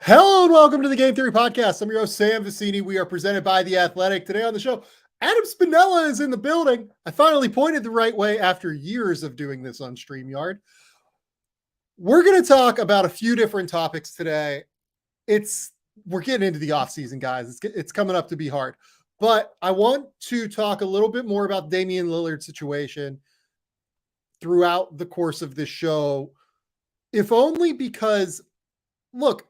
Hello and welcome to the Game Theory Podcast. I'm your host, Sam Vicini. We are presented by The Athletic. Today on the show, Adam Spinella is in the building. I finally pointed the right way after years of doing this on StreamYard. We're going to talk about a few different topics today. We're getting into the offseason, guys. It's coming up to be hard. But I want to talk a little bit more about Damian Lillard's situation throughout the course of this show, if only because, look,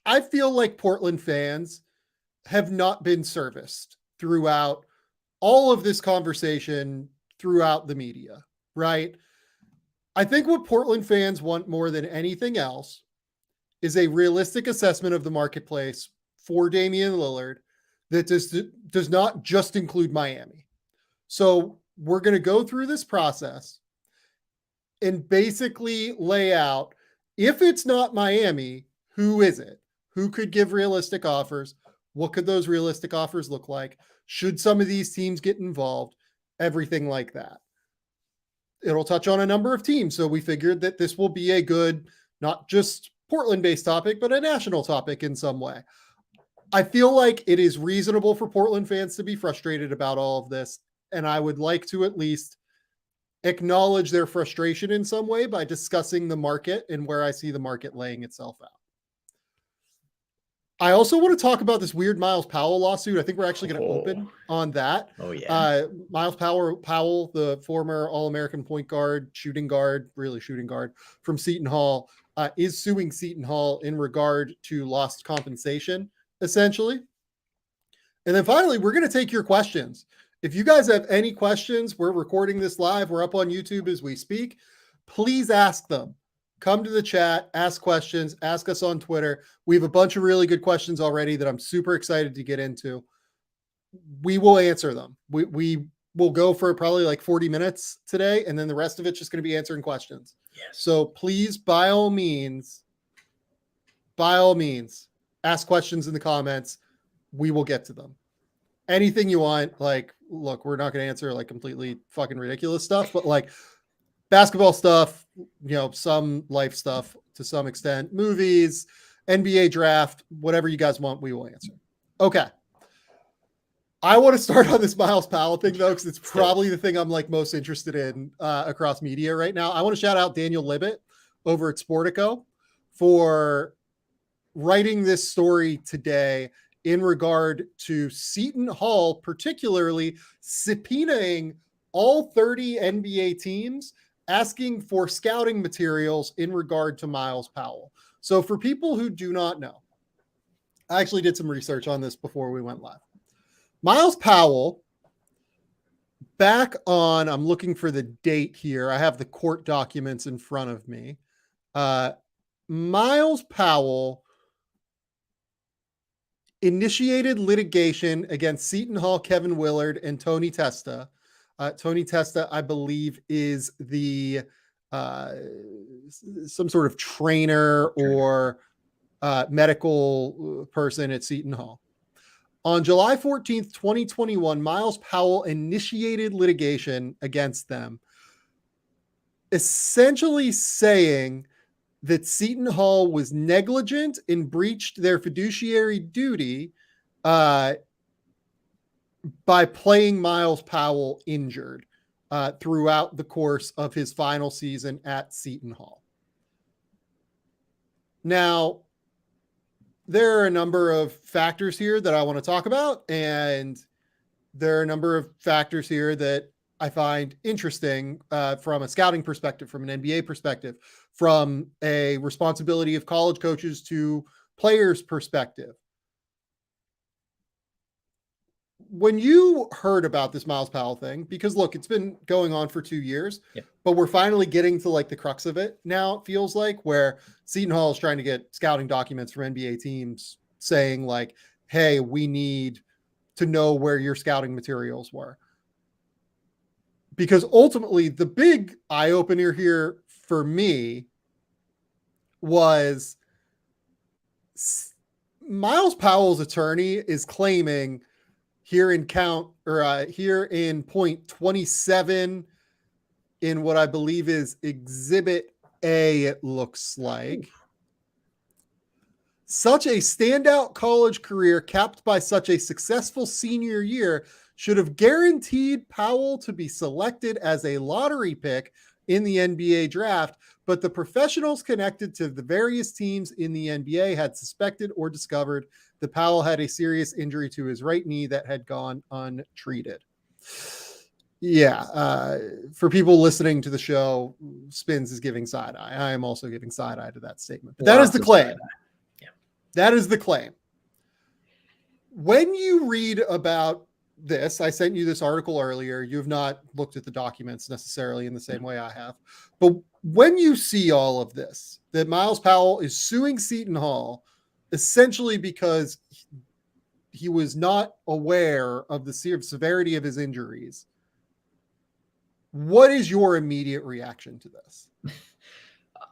I feel like Portland fans have not been serviced throughout all of this conversation throughout the media, right? I think what Portland fans want more than anything else is a realistic assessment of the marketplace for Damian Lillard that does not just include Miami. So we're going to go through this process and basically lay out, if it's not Miami, who is it? Who could give realistic offers? What could those realistic offers look like? Should some of these teams get involved? Everything like that. It'll touch on a number of teams. So we figured that this will be a good, not just Portland-based topic, but a national topic in some way. I feel like it is reasonable for Portland fans to be frustrated about all of this. And I would like to at least acknowledge their frustration in some way by discussing the market and where I see the market laying itself out. I also want to talk about this weird Miles Powell lawsuit. I think we're actually going to open on that. Oh, yeah. Miles Powell, the former All-American point guard, shooting guard from Seton Hall, is suing Seton Hall in regard to lost compensation, essentially. And then finally, we're going to take your questions. If you guys have any questions, we're recording this live. We're up on YouTube as we speak. Please ask them. Come to the chat, ask questions, ask us on Twitter. We have a bunch of really good questions already that I'm super excited to get into. We will answer them. We will go for probably like 40 minutes today, and then the rest of it's just going to be answering questions. Yes. So please, by all means, ask questions in the comments. We will get to them. Anything you want, like, look, we're not going to answer like completely fucking ridiculous stuff, but like basketball stuff, some life stuff to some extent, movies, NBA draft, whatever you guys want, we will answer. Okay. I want to start on this Miles Powell thing though, because it's probably the thing I'm like most interested in across media right now. I want to shout out Daniel Libet over at Sportico for writing this story today in regard to Seton Hall, particularly subpoenaing all 30 NBA teams, asking for scouting materials in regard to Miles Powell. So for people who do not know, I actually did some research on this before we went live. Miles Powell, I'm looking for the date here. I have the court documents in front of me. Miles Powell initiated litigation against Seton Hall, Kevin Willard, and Tony Testa. Tony Testa, I believe, is the some sort of trainer or medical person at Seton Hall. On July 14th, 2021, Miles Powell initiated litigation against them, essentially saying that Seton Hall was negligent and breached their fiduciary duty by playing Miles Powell injured throughout the course of his final season at Seton Hall. Now, there are a number of factors here that I want to talk about, and there are a number of factors here that I find interesting from a scouting perspective, from an NBA perspective, from a responsibility of college coaches to players' perspective. When you heard about this Miles Powell thing, because look, it's been going on for 2 years, but we're finally getting to like the crux of it now, it feels like, where Seton Hall is trying to get scouting documents from NBA teams saying like, hey, we need to know where your scouting materials were. Because ultimately the big eye opener here for me was Miles Powell's attorney is claiming here in point 27 in what I believe is Exhibit A, it looks like. Such a standout college career capped by such a successful senior year should have guaranteed Powell to be selected as a lottery pick in the NBA draft, but the professionals connected to the various teams in the NBA had suspected or discovered that Powell had a serious injury to his right knee that had gone untreated. Yeah, for people listening to the show, Spins is giving side eye. I am also giving side eye to that statement. But that is the claim. Yeah. That is the claim. When you read about this, I sent you this article earlier. You have not looked at the documents necessarily in the same way I have. But when you see all of this, that Myles Powell is suing Seton Hall essentially because he was not aware of the severity of his injuries, what is your immediate reaction to this?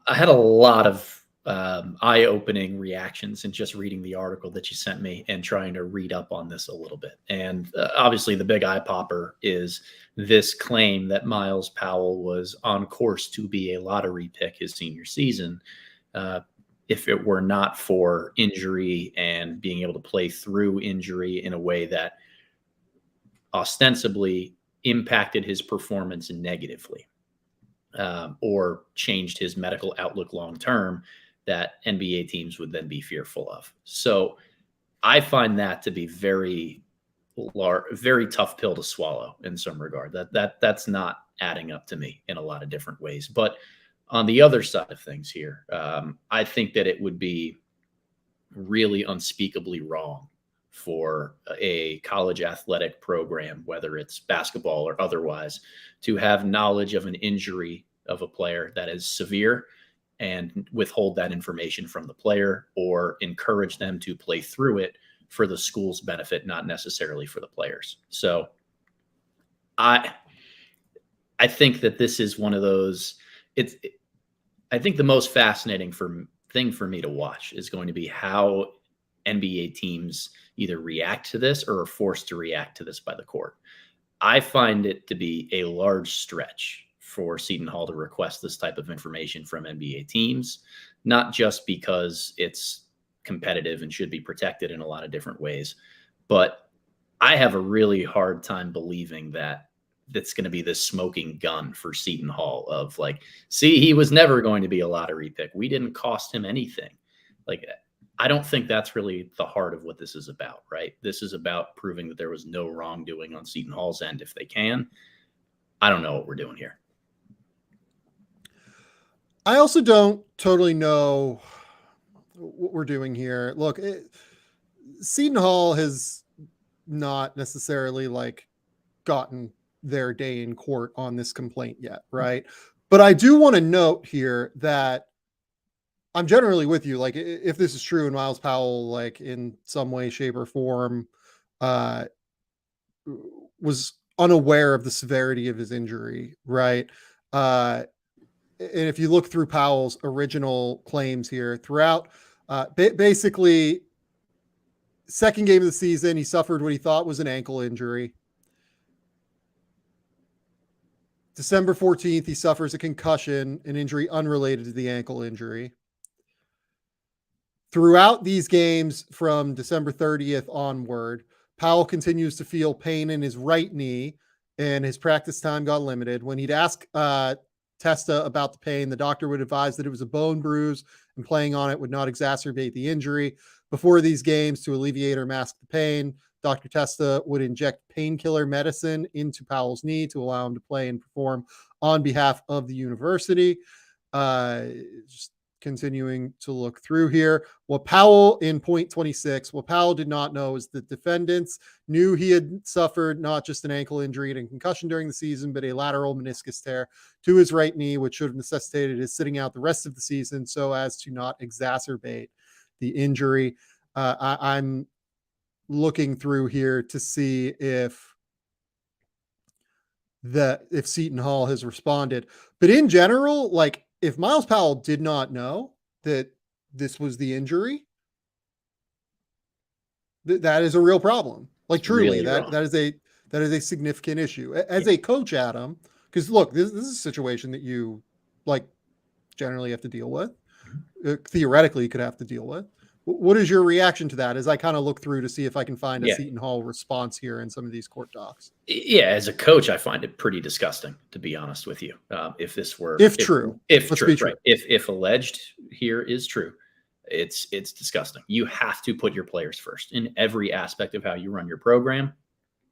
I had a lot of eye-opening reactions in just reading the article that you sent me and trying to read up on this a little bit. And obviously the big eye popper is this claim that Myles Powell was on course to be a lottery pick his senior season. If it were not for injury and being able to play through injury in a way that ostensibly impacted his performance negatively, or changed his medical outlook long-term, that NBA teams would then be fearful of. So I find that to be very tough pill to swallow in some regard. That's not adding up to me in a lot of different ways. But on the other side of things here, I think that it would be really unspeakably wrong for a college athletic program, whether it's basketball or otherwise, to have knowledge of an injury of a player that is severe and withhold that information from the player or encourage them to play through it for the school's benefit, not necessarily for the players. So I think that this is one of those, I think the most fascinating thing for me to watch is going to be how NBA teams either react to this or are forced to react to this by the court. I find it to be a large stretch for Seton Hall to request this type of information from NBA teams, not just because it's competitive and should be protected in a lot of different ways, but I have a really hard time believing that that's going to be this smoking gun for Seton Hall of like, see, he was never going to be a lottery pick. We didn't cost him anything. Like, I don't think that's really the heart of what this is about, right? This is about proving that there was no wrongdoing on Seton Hall's end if they can. I don't know what we're doing here. I also don't totally know what we're doing here. Look, Seton Hall has not necessarily like gotten their day in court on this complaint yet, right? But I do want to note here that I'm generally with you. Like, if this is true and Myles Powell, like in some way, shape, or form, was unaware of the severity of his injury, right? And if you look through Powell's original claims here throughout, basically, second game of the season, he suffered what he thought was an ankle injury. December 14th, he suffers a concussion, an injury unrelated to the ankle injury. Throughout these games from December 30th onward, Powell continues to feel pain in his right knee, and his practice time got limited. When he'd ask Testa about the pain, the doctor would advise that it was a bone bruise and playing on it would not exacerbate the injury. Before these games, to alleviate or mask the pain, Dr. Testa would inject painkiller medicine into Powell's knee to allow him to play and perform on behalf of the university. Just continuing to look through here. What Powell in point 26, what Powell did not know is that defendants knew he had suffered not just an ankle injury and concussion during the season, but a lateral meniscus tear to his right knee, which should have necessitated his sitting out the rest of the season so as to not exacerbate the injury. I'm looking through here to see if Seton Hall has responded. But in general, like, if Myles Powell did not know that this was the injury, that is a real problem. Like, truly, really that is a significant issue. As a coach, Adam, because look, this is a situation that you like generally have to deal with. Theoretically, you could have to deal with. What is your reaction to that as I kind of look through to see if I can find a Yeah. Seton Hall response here in some of these court docs? Yeah, as a coach, I find it pretty disgusting, to be honest with you. If this were, If true, if let's true, be true. right? If alleged here is true, it's disgusting. You have to put your players first in every aspect of how you run your program.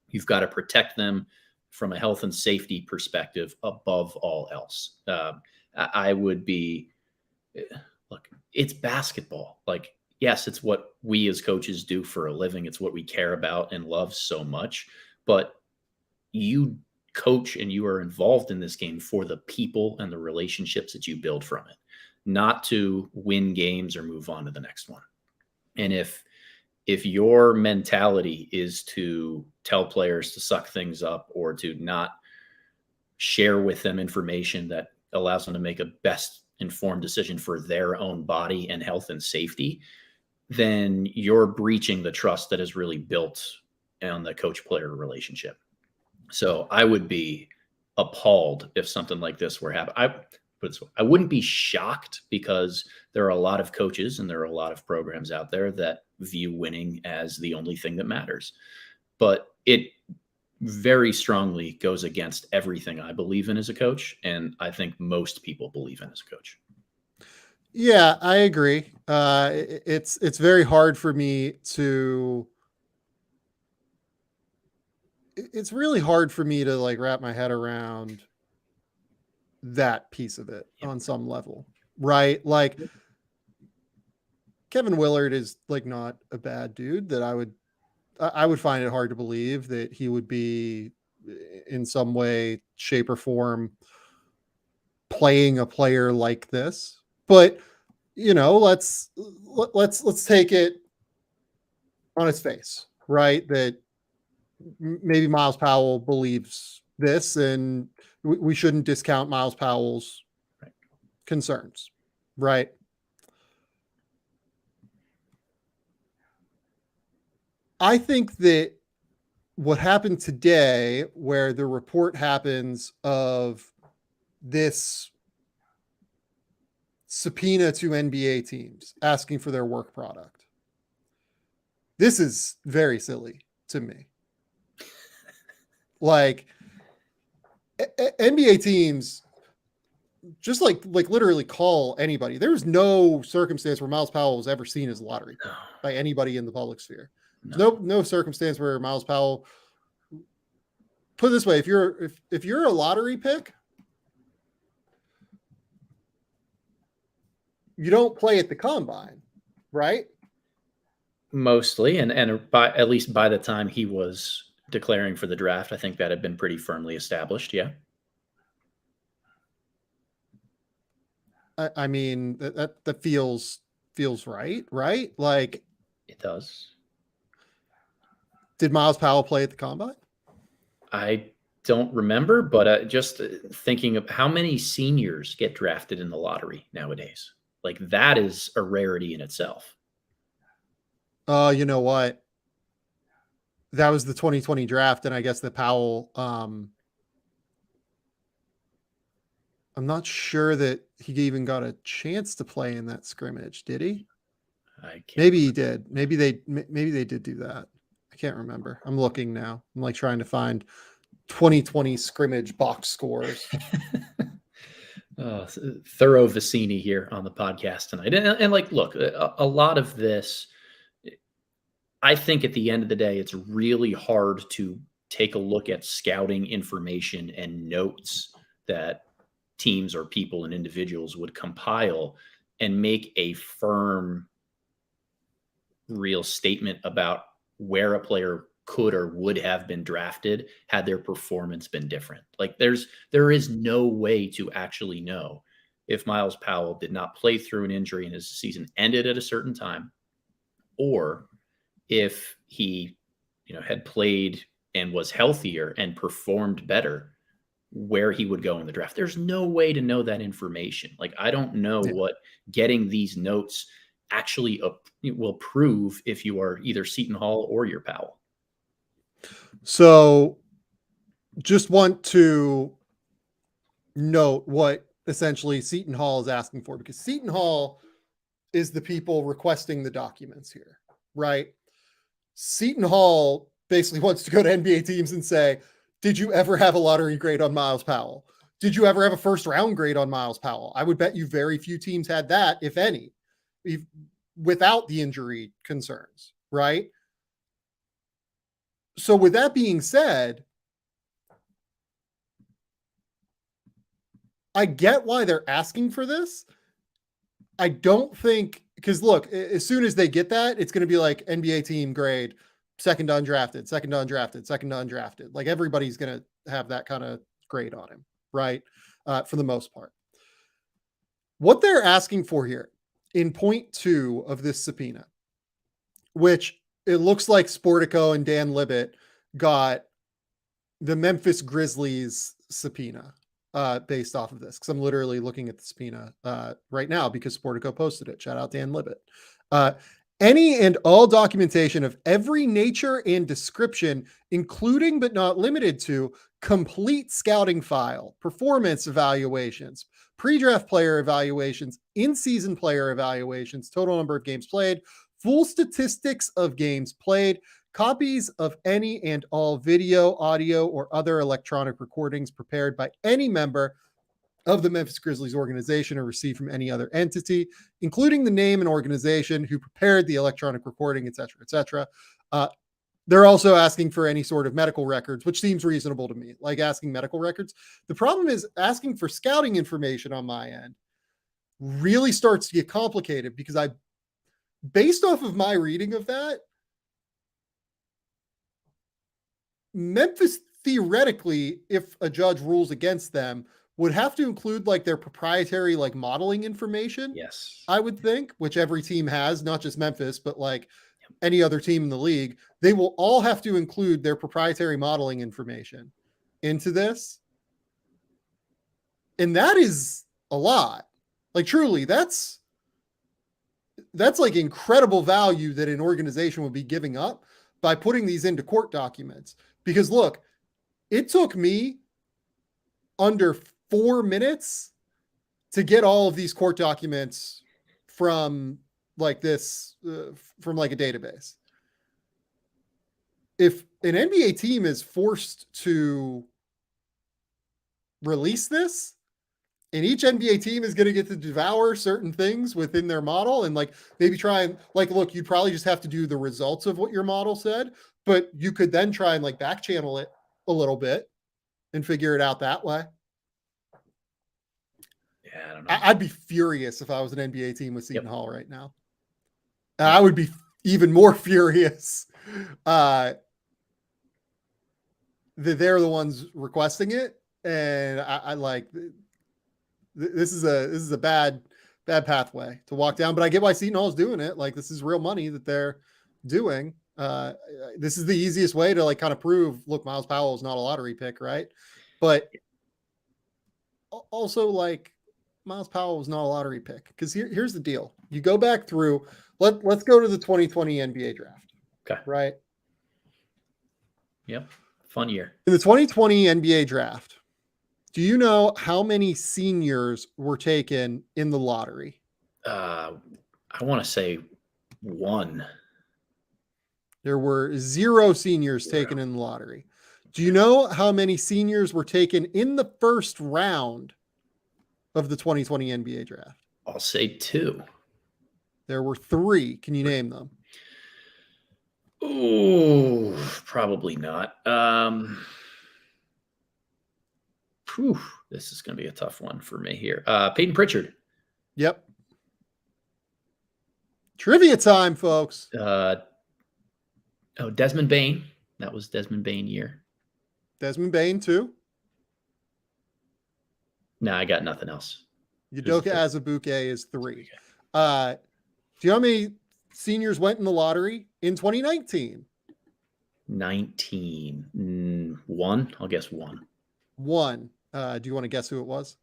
You've got to protect them from a health and safety perspective above all else. I would be, look, it's basketball. Like, yes, it's what we as coaches do for a living. It's what we care about and love so much. But you coach and you are involved in this game for the people and the relationships that you build from it, not to win games or move on to the next one. And if your mentality is to tell players to suck things up or to not share with them information that allows them to make a best informed decision for their own body and health and safety, then you're breaching the trust that is really built on the coach player relationship. So I would be appalled if something like this were happening. I wouldn't be shocked because there are a lot of coaches and there are a lot of programs out there that view winning as the only thing that matters. But it very strongly goes against everything I believe in as a coach, and I think most people believe in as a coach. Yeah, I agree. It's very hard for me to. It's really hard for me to like wrap my head around that piece of it on some level, right? Like Kevin Willard is like not a bad dude that I would find it hard to believe that he would be in some way, shape, or form playing a player like this. But let's take it on its face, right? That maybe Miles Powell believes this, and we shouldn't discount Miles Powell's concerns, right? I think that what happened today, where the report happens of this subpoena to NBA teams asking for their work product, this is very silly to me. Like NBA teams just like literally call anybody. There's no circumstance where Miles Powell was ever seen as a lottery pick by anybody in the public sphere. No circumstance where Miles Powell, put it this way, if you're a lottery pick, you don't play at the combine, right? Mostly, and at least by the time he was declaring for the draft, I think that had been pretty firmly established. Yeah. I mean, that feels right? Like it does. Did Miles Powell play at the combine? I don't remember, but just thinking of how many seniors get drafted in the lottery nowadays. Like that is a rarity in itself. You know what? That was the 2020 draft, and I guess that Powell, I'm not sure that he even got a chance to play in that scrimmage. Did he? Maybe he did. Maybe they did do that. I can't remember. I'm looking now. I'm like trying to find 2020 scrimmage box scores. Thorough Vicini here on the podcast tonight. And like, look, a lot of this, I think at the end of the day, it's really hard to take a look at scouting information and notes that teams or people and individuals would compile and make a firm, real statement about where a player could or would have been drafted had their performance been different. Like there is no way to actually know if Miles Powell did not play through an injury and his season ended at a certain time, or if he, had played and was healthier and performed better, where he would go in the draft. There's no way to know that information. Like, I don't know what getting these notes actually will prove if you are either Seton Hall or you're Powell. So just want to note what essentially Seton Hall is asking for, because Seton Hall is the people requesting the documents here, right? Seton Hall basically wants to go to NBA teams and say, did you ever have a lottery grade on Miles Powell? Did you ever have a first round grade on Miles Powell? I would bet you very few teams had that, if any, without the injury concerns, right? So with that being said, I get why they're asking for this. I don't think, because look, as soon as they get that, it's going to be like NBA team grade, second to undrafted, second to undrafted, second to undrafted. Like everybody's going to have that kind of grade on him, right? For the most part. What they're asking for here in point 2 of this subpoena, which it looks like Sportico and Dan Libet got the Memphis Grizzlies subpoena based off of this, because I'm literally looking at the subpoena right now because Sportico posted it. Shout out Dan Libet. Any and all documentation of every nature and description, including but not limited to complete scouting file, performance evaluations, pre-draft player evaluations, in-season player evaluations, total number of games played, full statistics of games played, copies of any and all video, audio, or other electronic recordings prepared by any member of the Memphis Grizzlies organization or received from any other entity, including the name and organization who prepared the electronic recording, et cetera, et cetera. They're also asking for any sort of medical records, which seems reasonable to me, like asking medical records. The problem is asking for scouting information on my end really starts to get complicated because based off of my reading of that, Memphis theoretically, if a judge rules against them, would have to include like their proprietary like modeling information. Yes. I would think, which every team has, not just Memphis, but like any other team in the league. They will all have to include their proprietary modeling information into this. And that is a lot. Like truly, that's like incredible value that an organization would be giving up by putting these into court documents. Because look, it took me under 4 minutes to get all of these court documents from like this, from like a database. If an NBA team is forced to release this, and each NBA team is going to get to devour certain things within their model and like maybe try and like, look, you'd probably just have to do the results of what your model said, but you could then try and like back channel it a little bit and figure it out that way. Yeah, I don't know. I'd be furious if I was an NBA team with Seton Hall right now. I would be even more furious that they're the ones requesting it. And I like, this is a bad pathway to walk down, but I get why Seton Hall is doing it. Like this is real money that they're doing. This is the easiest way to like kind of prove, look, Miles Powell is not a lottery pick, right? But also like Miles Powell was not a lottery pick because here's the deal. You go back through, let's go to the 2020 NBA draft. Okay. Right. Yep. Fun year. In the 2020 NBA draft, do you know how many seniors were taken in the lottery? I want to say 1. There were 0 seniors taken in the lottery. Do you know how many seniors were taken in the first round of the 2020 NBA draft? I'll say 2. There were 3. Can you name them? Oh, probably not. This is going to be a tough one for me here. Peyton Pritchard. Yep. Trivia time, folks. Desmond Bane. That was Desmond Bane year. Desmond Bane, too. No, I got nothing else. Udoka Azubuike is 3. Do you know how many seniors went in the lottery in 2019? 1. I'll guess 1. 1. Do you want to guess who it was?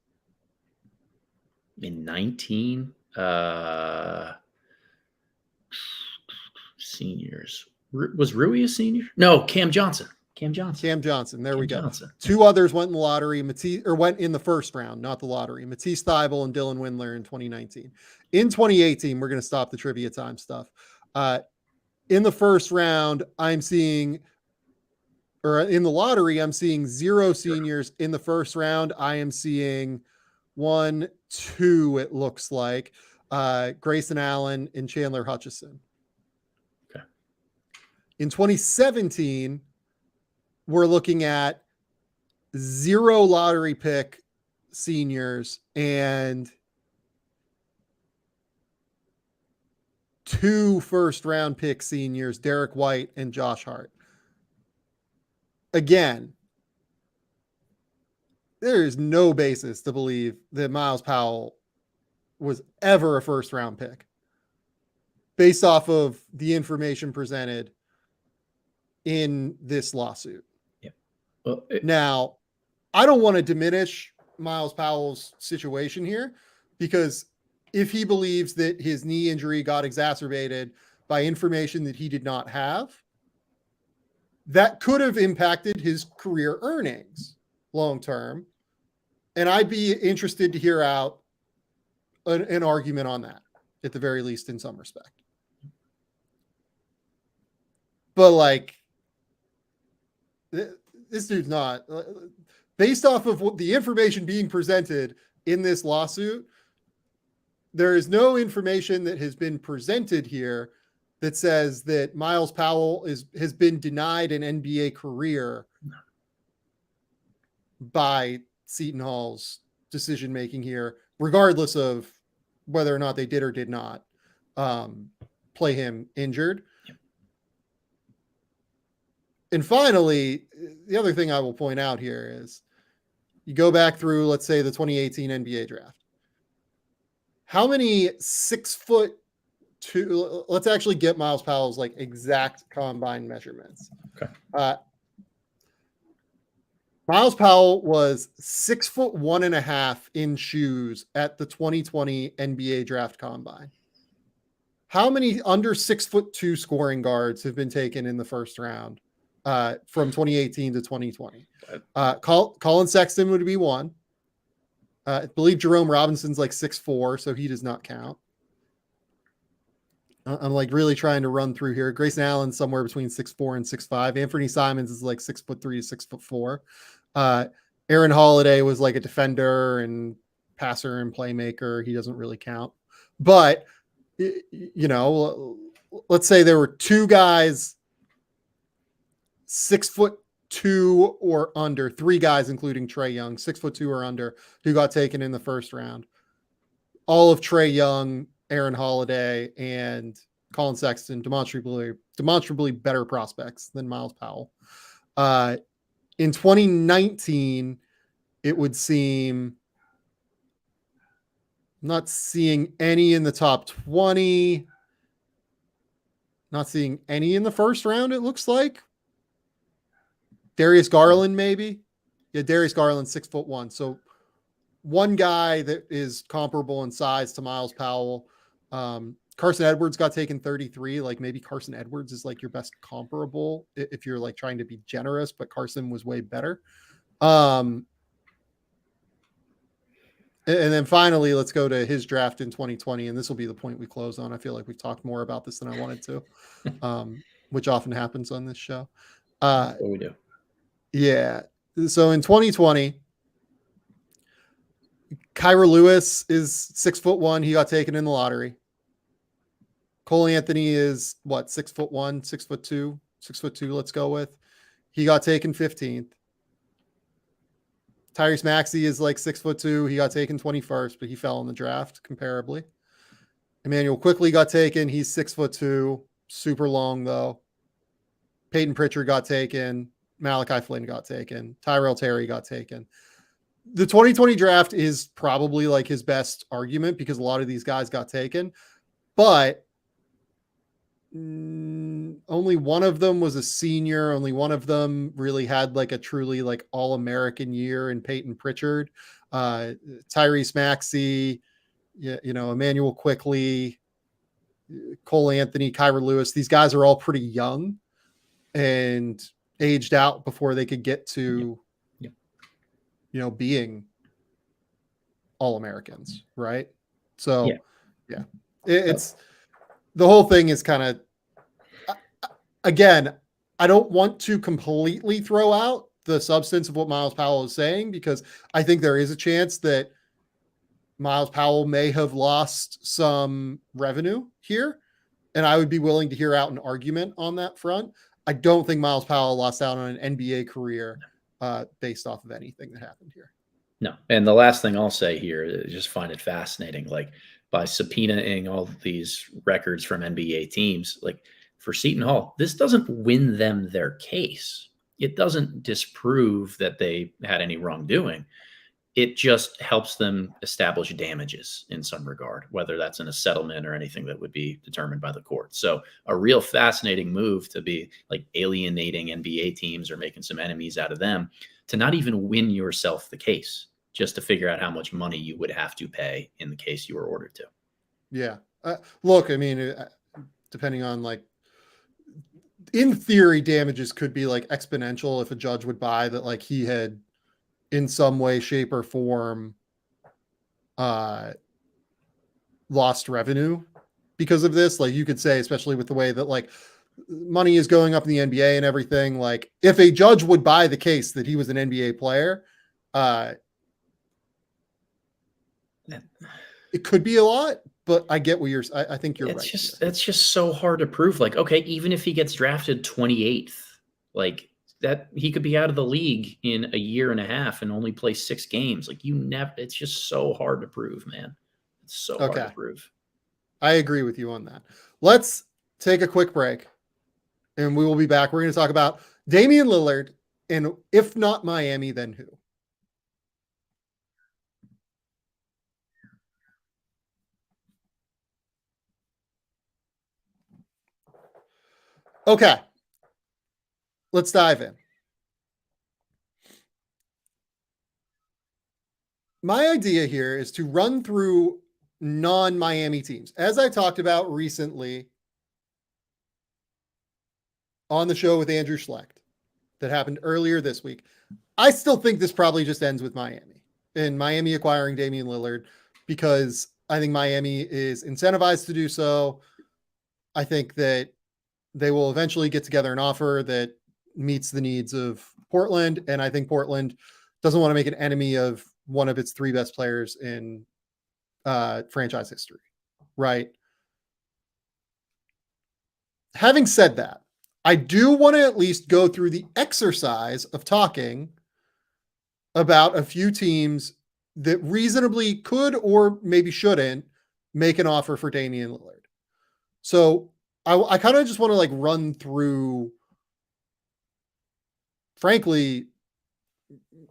In 19, seniors. Was Rui a senior? No, Cam Johnson. Cam Johnson. Cam Johnson. There Cam we go. Johnson. Two others went in the lottery, went in the first round, not the lottery. Matisse Thybulle and Dylan Windler in 2019. In 2018, we're going to stop the trivia time stuff. In the first round, in the lottery, I'm seeing 0 seniors. In the first round, I am seeing 1, 2, it looks like. Grayson Allen and Chandler Hutchison. Okay. In 2017, we're looking at 0 lottery pick seniors and 2 first round pick seniors, Derek White and Josh Hart. Again, there is no basis to believe that Miles Powell was ever a first round pick based off of the information presented in this lawsuit. Well, Now, I don't want to diminish Miles Powell's situation here, because if he believes that his knee injury got exacerbated by information that he did not have, that could have impacted his career earnings long term. And I'd be interested to hear out an argument on that, at the very least, in some respect. But like, this dude's not, based off of what the information being presented in this lawsuit, there is no information that has been presented here that says that Miles Powell has been denied an NBA career by Seton Hall's decision-making here, regardless of whether or not they did or did not play him injured. And finally, the other thing I will point out here is you go back through, let's say, the 2018 NBA draft. How many 6'2", let's actually get Miles Powell's like exact combine measurements. Okay. Miles Powell was 6'1.5" in shoes at the 2020 NBA draft combine. How many under 6'2" scoring guards have been taken in the first round from 2018 to 2020? Colin Sexton would be one. I believe Jerome Robinson's like 6'4", so he does not count. I'm like really trying to run through here. Grayson Allen's somewhere between 6'4" and 6'5". Anthony Simons is like 6'3" to 6'4". Aaron Holiday was like a defender and passer and playmaker. He doesn't really count. But, you know, let's say there were 2 guys 6'2" or under, 3 guys, including Trae Young, 6'2" or under, who got taken in the first round. All of Trae Young, Aaron Holiday, and Colin Sexton, demonstrably better prospects than Miles Powell. In 2019, it would seem I'm not seeing any in the top 20. Not seeing any in the first round, it looks like. Darius Garland, maybe. Yeah, Darius Garland, 6'1". So one guy that is comparable in size to Miles Powell. Carson Edwards got taken 33. Like maybe Carson Edwards is like your best comparable if you're like trying to be generous, but Carson was way better. And then finally, let's go to his draft in 2020. And this will be the point we close on. I feel like we've talked more about this than I wanted to, which often happens on this show. What we do. Yeah. So in 2020, Kyra Lewis is 6'1". He got taken in the lottery. Cole Anthony is what, 6'1", 6'2", 6'2", let's go with. He got taken 15th. Tyrese Maxey is like 6'2". He got taken 21st, but he fell in the draft comparably. Emmanuel Quickly got taken. He's 6'2", super long though. Peyton Pritchard got taken. Malachi Flynn got taken. Tyrell Terry got taken. The 2020 draft is probably like his best argument because a lot of these guys got taken, but only one of them was a senior. Only one of them really had like a truly like all-American year in Peyton Pritchard. Tyrese Maxey, you know, Emmanuel Quickly, Cole Anthony, Kyra Lewis. These guys are all pretty young. And aged out before they could get to, Yeah. being All-Americans, right? So, Yeah. it's the whole thing is kind of, again, I don't want to completely throw out the substance of what Miles Powell is saying, because I think there is a chance that Miles Powell may have lost some revenue here, and I would be willing to hear out an argument on that front. I don't think Miles Powell lost out on an NBA career based off of anything that happened here. No. And the last thing I'll say here is just find it fascinating. Like, by subpoenaing all these records from NBA teams, like for Seton Hall, this doesn't win them their case. It doesn't disprove that they had any wrongdoing. It just helps them establish damages in some regard, whether that's in a settlement or anything that would be determined by the court. So a real fascinating move to be like alienating NBA teams or making some enemies out of them, to not even win yourself the case, just to figure out how much money you would have to pay in the case you were ordered to. Yeah. Look, I mean, depending on, like, in theory, damages could be like exponential if a judge would buy that, like, he had in some way, shape, or form lost revenue because of this. Like, you could say, especially with the way that, like, money is going up in the NBA and everything, like, if a judge would buy the case that he was an NBA player, it could be a lot, but I get what I think you're right. That's just so hard to prove. Like, okay, even if he gets drafted 28th, like that, he could be out of the league in a year and a half and only play 6 games. Like, it's just so hard to prove, man. It's so hard to prove. I agree with you on that. Let's take a quick break and we will be back. We're going to talk about Damian Lillard, and if not Miami, then who? Okay, let's dive in. My idea here is to run through non-Miami teams. As I talked about recently on the show with Andrew Schlecht that happened earlier this week, I still think this probably just ends with Miami and Miami acquiring Damian Lillard, because I think Miami is incentivized to do so. I think that they will eventually get together an offer that meets the needs of Portland. And I think Portland doesn't want to make an enemy of one of its 3 best players in franchise history. Right. Having said that, I do want to at least go through the exercise of talking about a few teams that reasonably could or maybe shouldn't make an offer for Damian Lillard. So I kind of just want to, like, run through, frankly,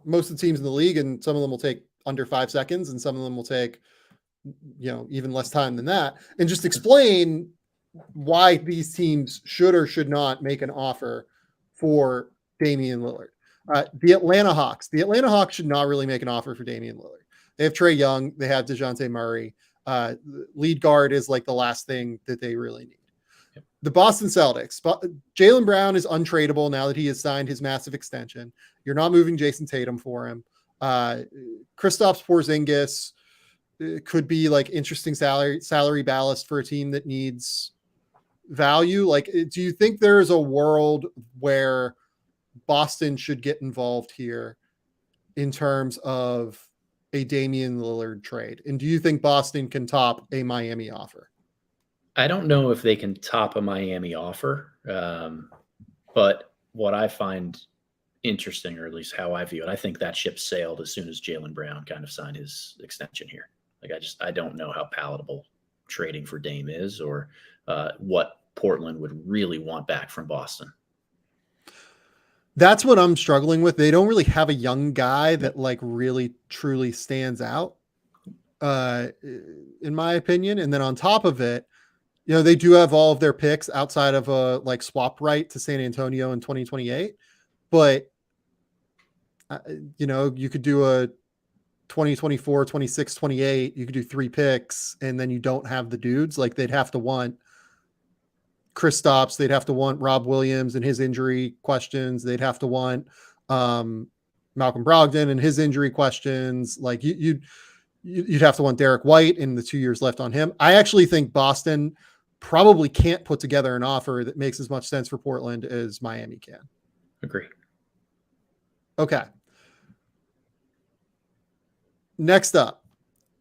most of the teams in the league, and some of them will take under 5 seconds and some of them will take, even less time than that, and just explain why these teams should or should not make an offer for Damian Lillard. The Atlanta Hawks should not really make an offer for Damian Lillard. They have Trae Young. They have DeJounte Murray. Lead guard is like the last thing that they really need. Yep. The Boston Celtics, Jaylen Brown is untradeable now that he has signed his massive extension. You're not moving Jason Tatum for him. Kristaps Porzingis could be like interesting salary ballast for a team that needs value. Like, do you think there is a world where Boston should get involved here in terms of a Damian Lillard trade? And do you think Boston can top a Miami offer? I don't know if they can top a Miami offer, but what I find interesting, or at least how I view it, I think that ship sailed as soon as Jaylen Brown kind of signed his extension here. Like, I don't know how palatable trading for Dame is, or what Portland would really want back from Boston. That's what I'm struggling with. They don't really have a young guy that, like, really truly stands out, in my opinion. And then on top of it, they do have all of their picks outside of a, like, swap right to San Antonio in 2028. But, you could do a 2024, 26, 28. You could do 3 picks, and then you don't have the dudes. Like, they'd have to want Kristaps. They'd have to want Rob Williams and his injury questions. They'd have to want Malcolm Brogdon and his injury questions. Like you'd have to want Derek White in the 2 years left on him. I actually think Boston probably can't put together an offer that makes as much sense for Portland as Miami can. Agree. Okay. Next up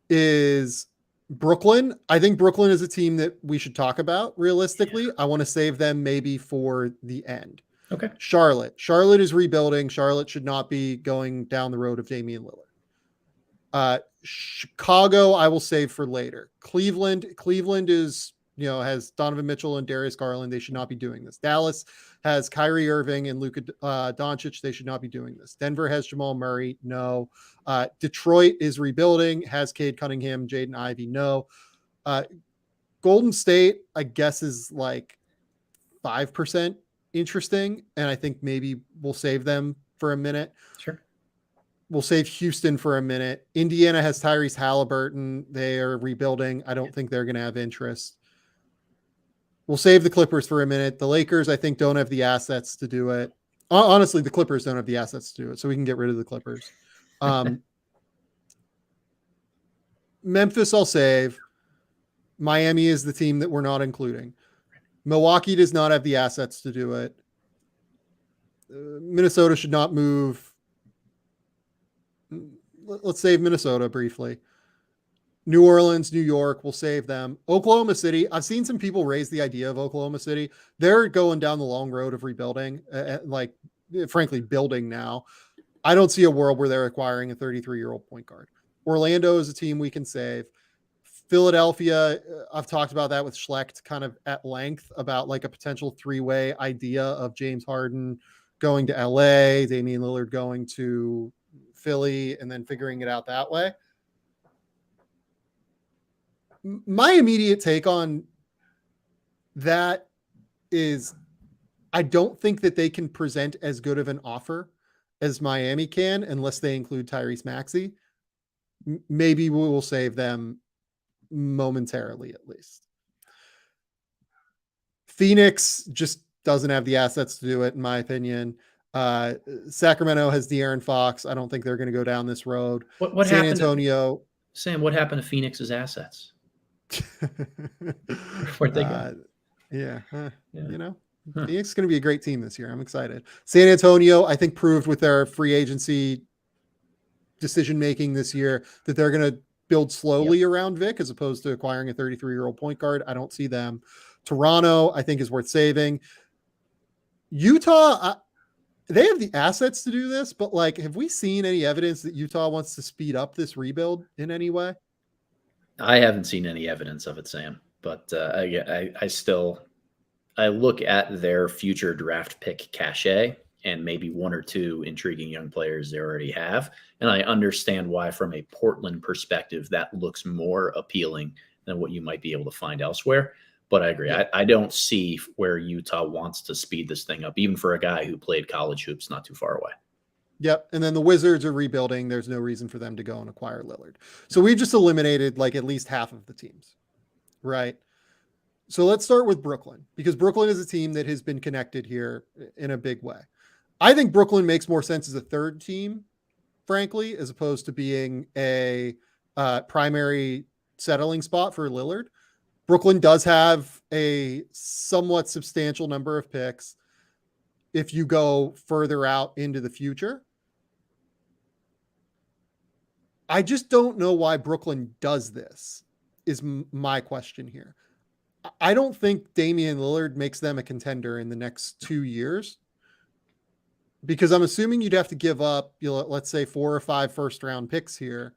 is Brooklyn. I think Brooklyn is a team that we should talk about realistically. I want to save them maybe for the end. Okay. Charlotte is rebuilding. Charlotte should not be going down the road of Damian Lillard. Chicago, I will save for later. Cleveland is, has Donovan Mitchell and Darius Garland. They should not be doing this. Dallas has Kyrie Irving and Luka Doncic. They should not be doing this. Denver has Jamal Murray. No. Detroit is rebuilding. Has Cade Cunningham, Jaden Ivey. No. Golden State, I guess, is like 5% interesting. And I think maybe we'll save them for a minute. Sure. We'll save Houston for a minute. Indiana has Tyrese Halliburton. They are rebuilding. I don't think they're going to have interest. We'll save the Clippers for a minute. The Lakers, I think, don't have the assets to do it. Honestly, the Clippers don't have the assets to do it, so we can get rid of the Clippers. Memphis, I'll save. Miami is the team that we're not including. Milwaukee does not have the assets to do it. Minnesota should not move. Let's save Minnesota briefly. New Orleans, New York, we'll save them. Oklahoma City, I've seen some people raise the idea of Oklahoma City. They're going down the long road of rebuilding, frankly, building now. I don't see a world where they're acquiring a 33-year-old point guard. Orlando is a team we can save. Philadelphia, I've talked about that with Schlecht kind of at length about like a potential three-way idea of James Harden going to LA, Damian Lillard going to Philly, and then figuring it out that way. My immediate take on that is I don't think that they can present as good of an offer as Miami can unless they include Tyrese Maxey. Maybe we will save them momentarily at least. Phoenix just doesn't have the assets to do it, in my opinion. Sacramento has De'Aaron Fox. I don't think they're going to go down this road. What San happened Antonio. Sam, what happened to Phoenix's assets? Where'd they go? Phoenix is going to be a great team this year. I'm excited. San Antonio, I think, proved with their free agency decision-making this year that they're going to build slowly around Vic as opposed to acquiring a 33-year-old point guard. I don't see them. Toronto, I think, is worth saving. Utah, they have the assets to do this, but like, have we seen any evidence that Utah wants to speed up this rebuild in any way? I haven't seen any evidence of it, Sam, but I look at their future draft pick cachet and maybe one or two intriguing young players they already have. And I understand why, from a Portland perspective, that looks more appealing than what you might be able to find elsewhere. But I agree. Yeah. I don't see where Utah wants to speed this thing up, even for a guy who played college hoops not too far away. Yep. And then the Wizards are rebuilding. There's no reason for them to go and acquire Lillard. So we've just eliminated like at least half of the teams, right? So let's start with Brooklyn, because Brooklyn is a team that has been connected here in a big way. I think Brooklyn makes more sense as a third team, frankly, as opposed to being a primary settling spot for Lillard. Brooklyn does have a somewhat substantial number of picks if you go further out into the future. I just don't know why Brooklyn does this, is my question here. I don't think Damian Lillard makes them a contender in the next 2 years, because I'm assuming you'd have to give up, let's say 4 or 5 first-round picks here.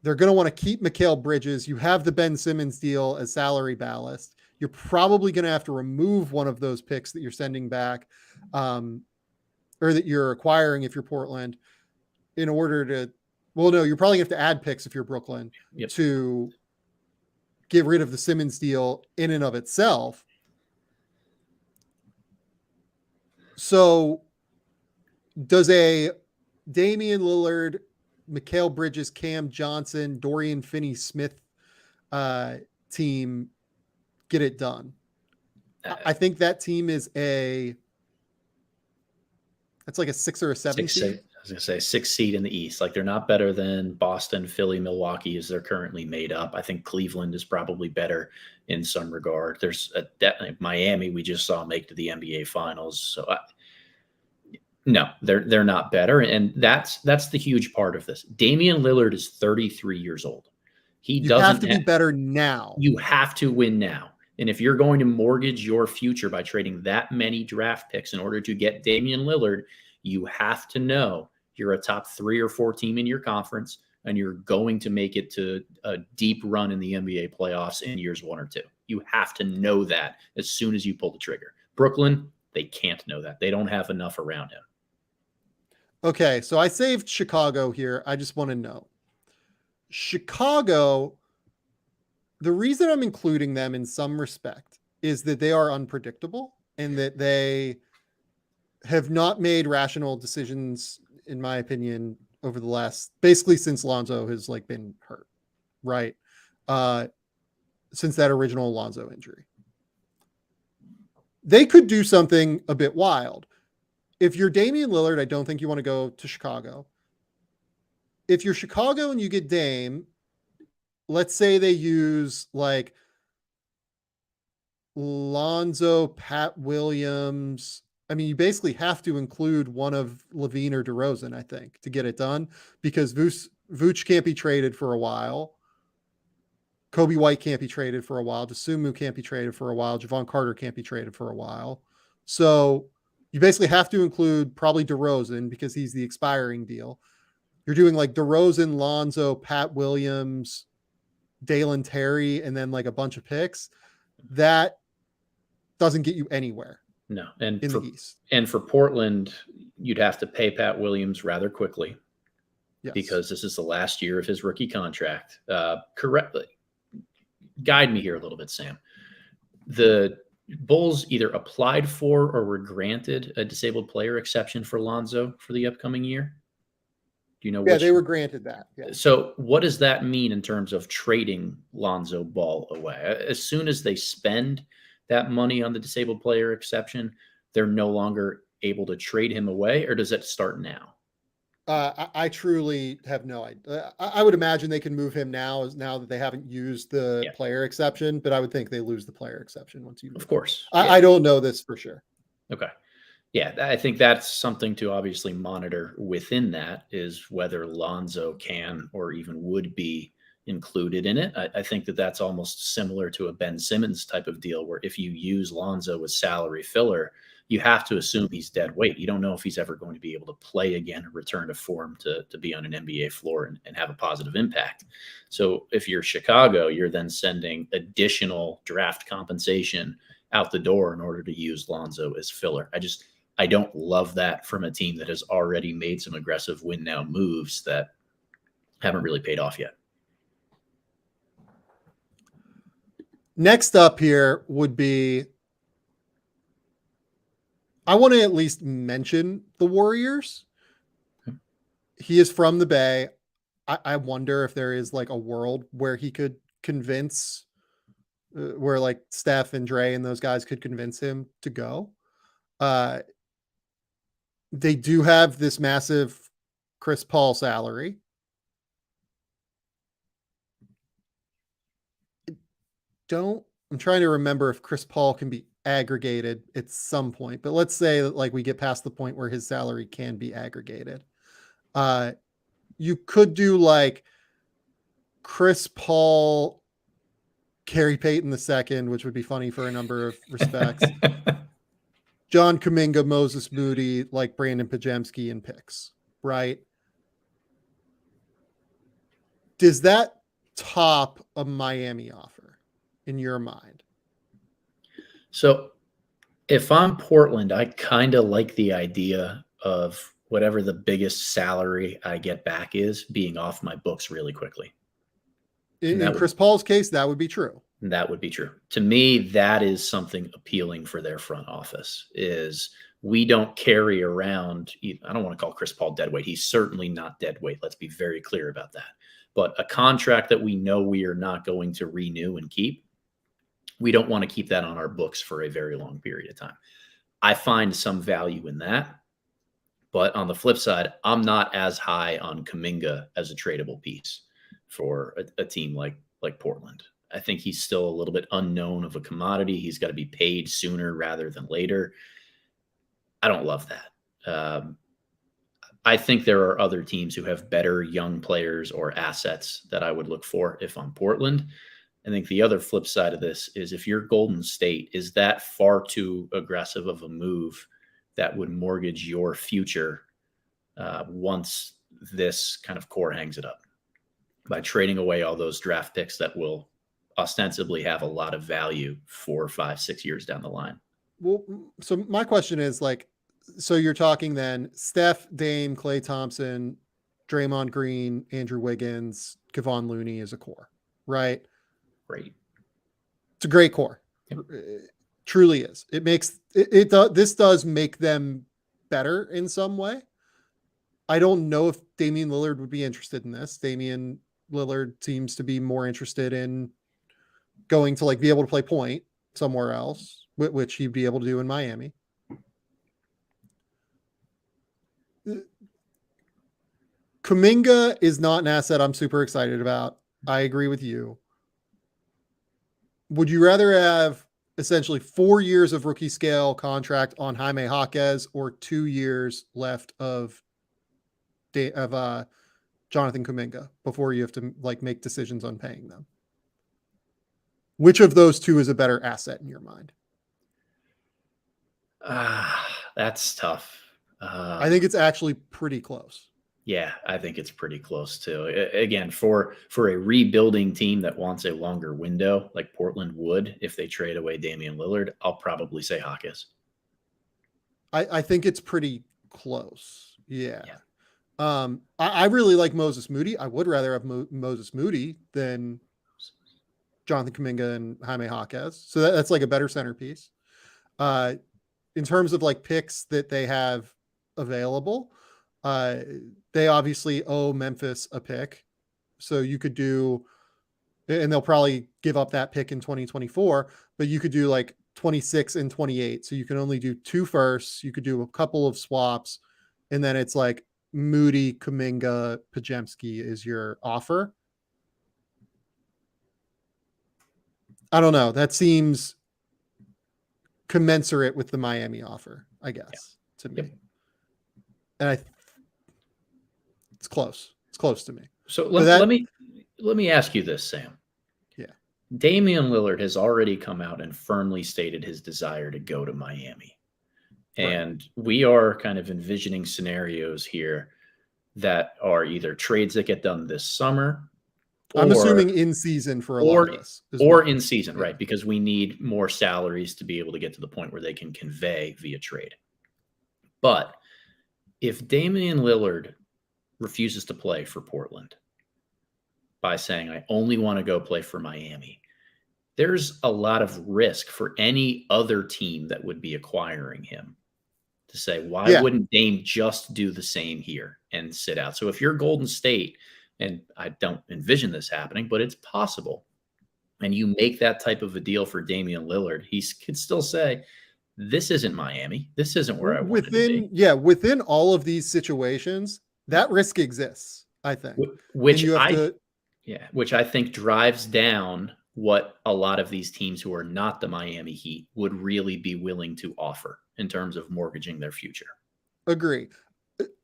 They're going to want to keep Mikal Bridges. You have the Ben Simmons deal as salary ballast. You're probably going to have to remove one of those picks that you're sending back, or that you're acquiring if you're Portland, in order to, you're probably going to have to add picks if you're Brooklyn to get rid of the Simmons deal in and of itself. So does a Damian Lillard, Mikal Bridges, Cam Johnson, Dorian Finney-Smith team get it done. I think that team is that's like a 6 or a 7 seed. I was going to say 6 seed in the East. Like, they're not better than Boston, Philly, Milwaukee as they're currently made up. I think Cleveland is probably better in some regard. There's Miami we just saw make to the NBA Finals. So no, they're not better, and that's the huge part of this. Damian Lillard is 33 years old. You have to be better now. You have to win now. And if you're going to mortgage your future by trading that many draft picks in order to get Damian Lillard, you have to know you're a top 3 or 4 team in your conference, and you're going to make it to a deep run in the NBA playoffs in years 1 or 2. You have to know that as soon as you pull the trigger. Brooklyn, they can't know that. They don't have enough around him. Okay, so I saved Chicago here. I just want to know. Chicago, the reason I'm including them in some respect is that they are unpredictable and that they have not made rational decisions, in my opinion, over the last, basically since Lonzo has like been hurt, right? Since that original Lonzo injury. They could do something a bit wild. If you're Damian Lillard, I don't think you want to go to Chicago. If you're Chicago and you get Dame, let's say they use like Lonzo, Pat Williams. I mean, you basically have to include one of Levine or DeRozan, I think, to get it done, because Vooch can't be traded for a while. Kobe White can't be traded for a while. Dosunmu can't be traded for a while. Javon Carter can't be traded for a while. So you basically have to include probably DeRozan because he's the expiring deal. You're doing like DeRozan, Lonzo, Pat Williams, Dalen Terry, and then like a bunch of picks. That doesn't get you anywhere. No. And in the East. And for Portland, you'd have to pay Pat Williams rather quickly. Yes. Because this is the last year of his rookie contract. Correctly. Guide me here a little bit, Sam. The Bulls either applied for or were granted a disabled player exception for Lonzo for the upcoming year. Do you know? Yeah, they were granted that. Yeah. So what does that mean in terms of trading Lonzo Ball away? As soon as they spend that money on the disabled player exception, they're no longer able to trade him away, or does it start now? I truly have no idea. I would imagine they can move him now that they haven't used the player exception, but I would think they lose the player exception once you move. Of course. I don't know this for sure. Okay. Yeah, I think that's something to obviously monitor within that, is whether Lonzo can or even would be included in it. I think that that's almost similar to a Ben Simmons type of deal, where if you use Lonzo as salary filler, you have to assume he's dead weight. You don't know if he's ever going to be able to play again or return to form to be on an NBA floor and have a positive impact. So if you're Chicago, you're then sending additional draft compensation out the door in order to use Lonzo as filler. I don't love that from a team that has already made some aggressive win now moves that haven't really paid off yet. Next up here would be, I want to at least mention the Warriors. He is from the Bay. I wonder if there is like a world where he could convince, where like Steph and Dre and those guys could convince him to go. They do have this massive Chris Paul salary. I'm trying to remember if Chris Paul can be aggregated at some point, but let's say that like we get past the point where his salary can be aggregated. You could do like Chris Paul, Gary Payton II, which would be funny for a number of respects. John Kuminga, Moses Moody, like Brandon Pajemski and picks, right? Does that top a Miami offer in your mind? So if I'm Portland, I kind of like the idea of whatever the biggest salary I get back is being off my books really quickly. In Chris Paul's case, that would be true. That would be true. To me, that is something appealing for their front office, is we don't carry around, I don't want to call Chris Paul dead weight. He's certainly not dead weight. Let's be very clear about that. But a contract that we know we are not going to renew and keep, We don't want to keep that on our books for a very long period of time. I find some value in that. But on the flip side, I'm not as high on Kuminga as a tradable piece for a team like Portland. I think he's still a little bit unknown of a commodity. He's got to be paid sooner rather than later. I don't love that. I think there are other teams who have better young players or assets that I would look for if I'm Portland. I think the other flip side of this is if you're Golden State, is that far too aggressive of a move that would mortgage your future once this kind of core hangs it up by trading away all those draft picks that will ostensibly have a lot of value 4, 5, 6 years down the line? Well, so my question is like, so you're talking then Steph, Dame, Klay Thompson, Draymond Green, Andrew Wiggins, Kevon Looney is a core, right? Great. It's a great core. Yep. It truly is. It makes this does make them better in some way. I don't know if Damian Lillard would be interested in this. Damian Lillard seems to be more interested in going to like be able to play point somewhere else, which he'd be able to do in Miami. Kuminga is not an asset I'm super excited about. I agree with you. Would you rather have essentially 4 years of rookie scale contract on Jaime Jaquez or 2 years left of Jonathan Kuminga before you have to like make decisions on paying them? Which of those two is a better asset in your mind? That's tough. I think it's actually pretty close. Yeah, I think it's pretty close too. Again, for a rebuilding team that wants a longer window, like Portland would if they trade away Damian Lillard, I'll probably say Jaquez. I think it's pretty close. Yeah. I really like Moses Moody. I would rather have Moses Moody than Jonathan Kuminga and Jaime Jaquez. So that's like a better centerpiece. In terms of like picks that they have available, they obviously owe Memphis a pick. So you could do, and they'll probably give up that pick in 2024, but you could do like 26 and 28. So you can only do 2 firsts. You could do a couple of swaps. And then it's like Moody, Kuminga, Pajemski is your offer. I don't know. That seems commensurate with the Miami offer, I guess, to me. And it's close. It's close to me. So let me ask you this, Sam. Yeah. Damian Lillard has already come out and firmly stated his desire to go to Miami. And we are kind of envisioning scenarios here that are either trades that get done this summer. I'm assuming in season for a lot of this. Or in season, right? Because we need more salaries to be able to get to the point where they can convey via trade. But if Damian Lillard refuses to play for Portland by saying, I only want to go play for Miami, there's a lot of risk for any other team that would be acquiring him to say, why wouldn't Dame just do the same here and sit out? So if you're Golden State, and I don't envision this happening, but it's possible, and you make that type of a deal for Damian Lillard, he could still say, this isn't Miami. This isn't where I want to be. Yeah, within all of these situations, that risk exists, I think. Which I think drives down what a lot of these teams who are not the Miami Heat would really be willing to offer in terms of mortgaging their future. Agree.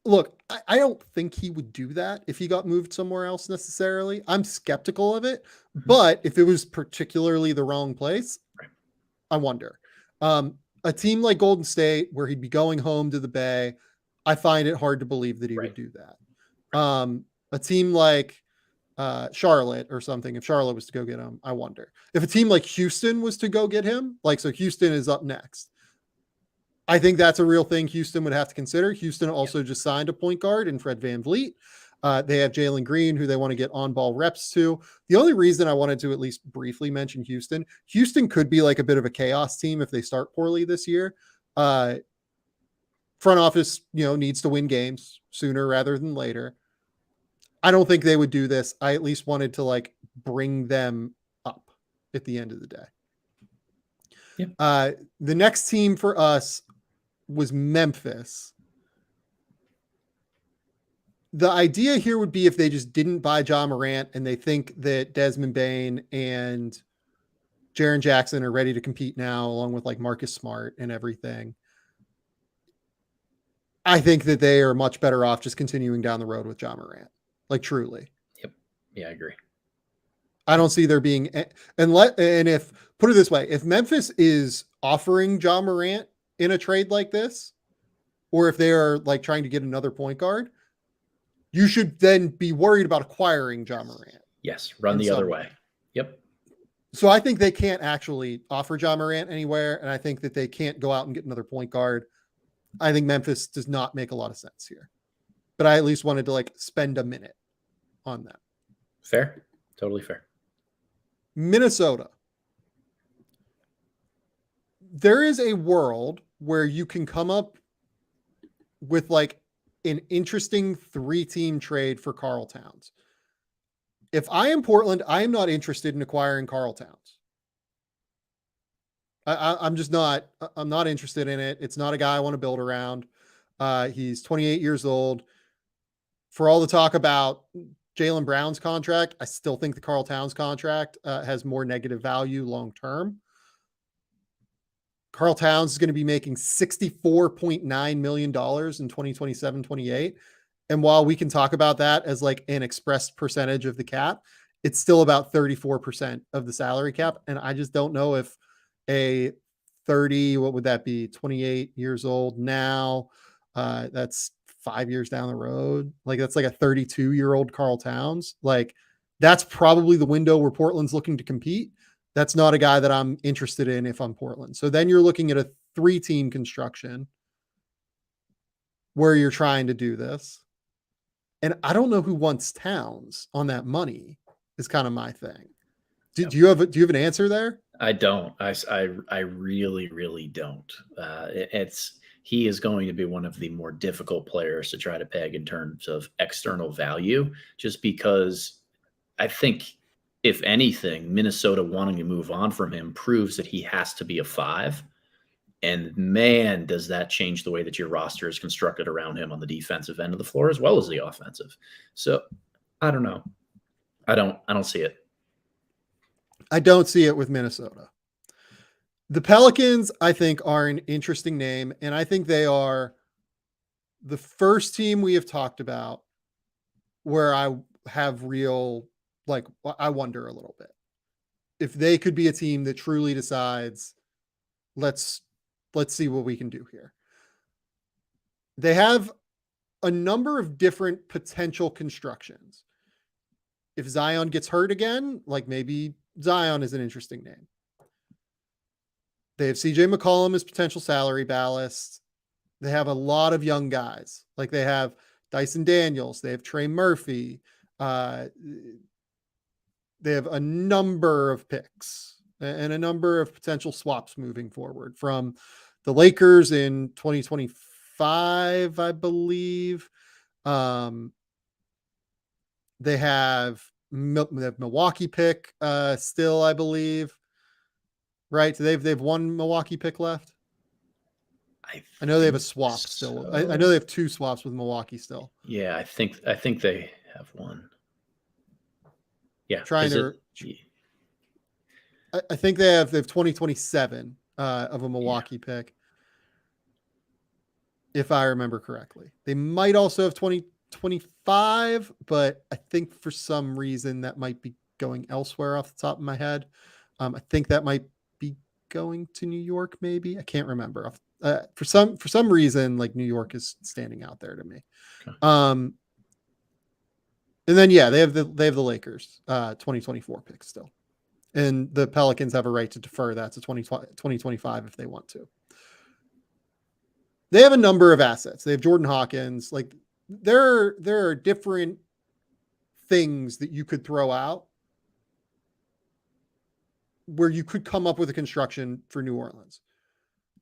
Look, I don't think he would do that if he got moved somewhere else necessarily. I'm skeptical of it, but if it was particularly the wrong place, I wonder. A team like Golden State, where he'd be going home to the Bay, I find it hard to believe that he would do that. A team like Charlotte or something, if Charlotte was to go get him, I wonder. If a team like Houston was to go get him, like, so Houston is up next. I think that's a real thing Houston would have to consider. Houston also just signed a point guard in Fred VanVleet. They have Jalen Green, who they want to get on-ball reps to. The only reason I wanted to at least briefly mention Houston could be like a bit of a chaos team if they start poorly this year. Front office, needs to win games sooner rather than later. I don't think they would do this. I at least wanted to like bring them up at the end of the day. Yeah. The next team for us was Memphis. The idea here would be if they just didn't buy Ja Morant and they think that Desmond Bane and Jaren Jackson are ready to compete now, along with like Marcus Smart and everything. I think that they are much better off just continuing down the road with Ja Morant. Like truly. Yep. Yeah, I agree. I don't see there being and if put it this way, if Memphis is offering Ja Morant in a trade like this, or if they are like trying to get another point guard, you should then be worried about acquiring Ja Morant. Yes, run the other way. Yep. So I think they can't actually offer Ja Morant anywhere, and I think that they can't go out and get another point guard. I think Memphis does not make a lot of sense here. But I at least wanted to like spend a minute on that. Fair. Totally fair. Minnesota. There is a world where you can come up with like an interesting 3-team trade for Karl Towns. If I am Portland, I am not interested in acquiring Karl Towns. I'm just not. I'm not interested in it. It's not a guy I want to build around. He's 28 years old. For all the talk about Jaylen Brown's contract, I still think the Karl Towns contract has more negative value long term. Karl Towns is going to be making $64.9 million in 2027-28. And while we can talk about that as like an expressed percentage of the cap, it's still about 34% of the salary cap. And I just don't know if a 30, what would that be? 28 years old now. That's 5 years down the road. Like that's like a 32-year-old Karl Towns. Like that's probably the window where Portland's looking to compete. That's not a guy that I'm interested in if I'm Portland. So then you're looking at a 3-team construction where you're trying to do this. And I don't know who wants Towns on that money is kind of my thing. Do you have an answer there? I don't. I really, really don't. He is going to be one of the more difficult players to try to peg in terms of external value, just because I think, if anything, Minnesota wanting to move on from him proves that he has to be a 5. And man, does that change the way that your roster is constructed around him on the defensive end of the floor as well as the offensive. So I don't know. I don't see it. I don't see it with Minnesota. The Pelicans, I think, are an interesting name, and I think they are the first team we have talked about where I have real, like, I wonder a little bit if they could be a team that truly decides, let's see what we can do here. They have a number of different potential constructions. If Zion gets hurt again, like maybe Zion is an interesting name. They have CJ McCollum as potential salary ballast. They have a lot of young guys. Like they have Dyson Daniels. They have Trey Murphy. They have a number of picks and a number of potential swaps moving forward from the Lakers in 2025, I believe. They have Milwaukee pick still, I believe. Right? So they've one Milwaukee pick left. I know they have a swap still. I know they have 2 swaps with Milwaukee still. Yeah, I think they have one. Yeah, I think they have 2027 of a Milwaukee pick, if I remember correctly. They might also have 2025, but I think for some reason that might be going elsewhere off the top of my head. I think that might be going to New York, maybe. I can't remember. For some reason, like New York is standing out there to me. Okay. And then they have the Lakers 2024 pick still. And the Pelicans have a right to defer that to 2025 if they want to. They have a number of assets. They have Jordan Hawkins. Like there are different things that you could throw out where you could come up with a construction for New Orleans.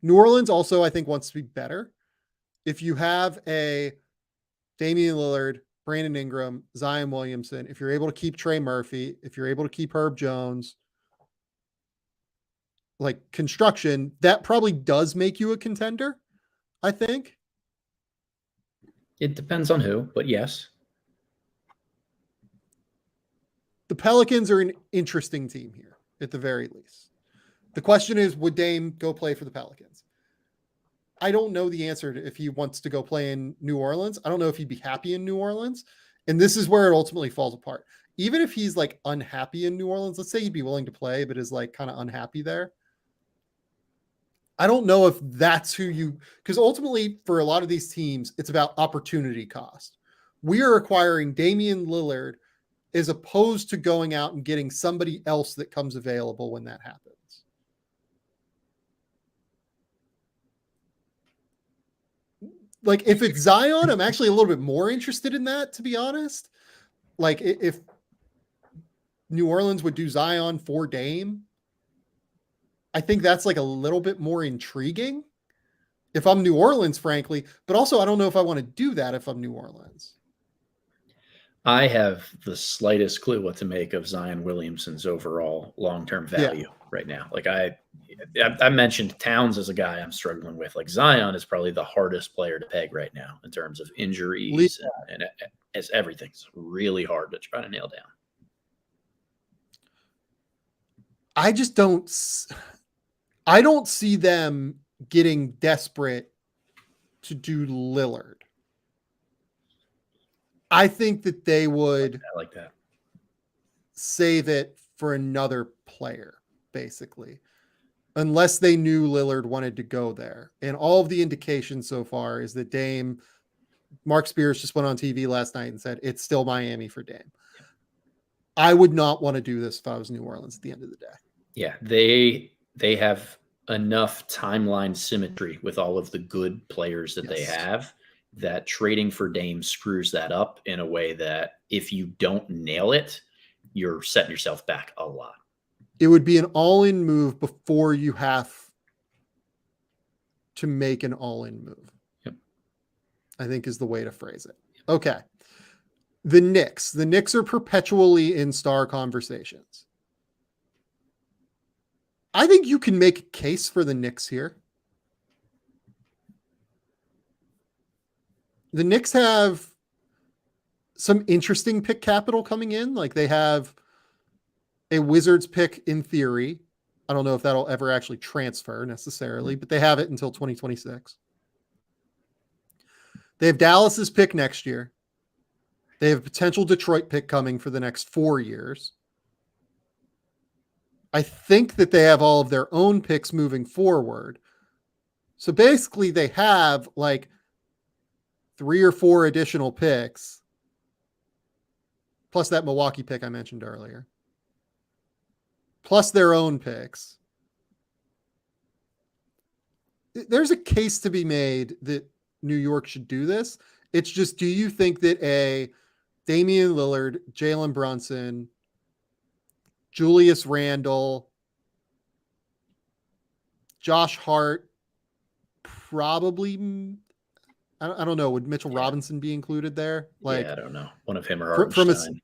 New Orleans also, I think, wants to be better. If you have a Damian Lillard, Brandon Ingram, Zion Williamson, if you're able to keep Trey Murphy, if you're able to keep Herb Jones, like construction, that probably does make you a contender, I think. It depends on who, but yes. The Pelicans are an interesting team here, at the very least. The question is, would Dame go play for the Pelicans? I don't know the answer to if he wants to go play in New Orleans. I don't know if he'd be happy in New Orleans. And this is where it ultimately falls apart. Even if he's like unhappy in New Orleans, let's say he'd be willing to play, but is like kind of unhappy there. I don't know if that's who you, because ultimately for a lot of these teams, it's about opportunity cost. We are acquiring Damian Lillard as opposed to going out and getting somebody else that comes available when that happens. Like if it's Zion, I'm actually a little bit more interested in that, to be honest. Like if New Orleans would do Zion for Dame, I think that's like a little bit more intriguing if I'm New Orleans, frankly, but also I don't know if I want to do that if I'm New Orleans. I have the slightest clue what to make of Zion Williamson's overall long-term value right now. Like I mentioned Towns as a guy I'm struggling with. Like Zion is probably the hardest player to peg right now in terms of injuries and as everything's really hard to try to nail down. I don't see them getting desperate to do Lillard. I think that they would like that. Save it for another player, basically, unless they knew Lillard wanted to go there. And all of the indications so far is that Mark Spears just went on TV last night and said, it's still Miami for Dame. I would not want to do this if I was New Orleans at the end of the day. Yeah, they have enough timeline symmetry with all of the good players that they have that trading for Dame screws that up in a way that if you don't nail it, you're setting yourself back a lot. It would be an all-in move before you have to make an all-in move. Yep. I think is the way to phrase it. Okay. The Knicks. The Knicks are perpetually in star conversations. I think you can make a case for the Knicks here. The Knicks have some interesting pick capital coming in. Like they have a Wizards pick in theory. I don't know if that'll ever actually transfer necessarily, but they have it until 2026. They have Dallas's pick next year. They have a potential Detroit pick coming for the next 4 years. I think that they have all of their own picks moving forward. So basically they have like 3 or 4 additional picks, plus that Milwaukee pick I mentioned earlier, plus their own picks. There's a case to be made that New York should do this. It's just, do you think that a Damian Lillard, Jalen Brunson, Julius Randle, Josh Hart, probably, I don't know, would Mitchell Robinson be included there? Like, I don't know. One of him or Hartenstein.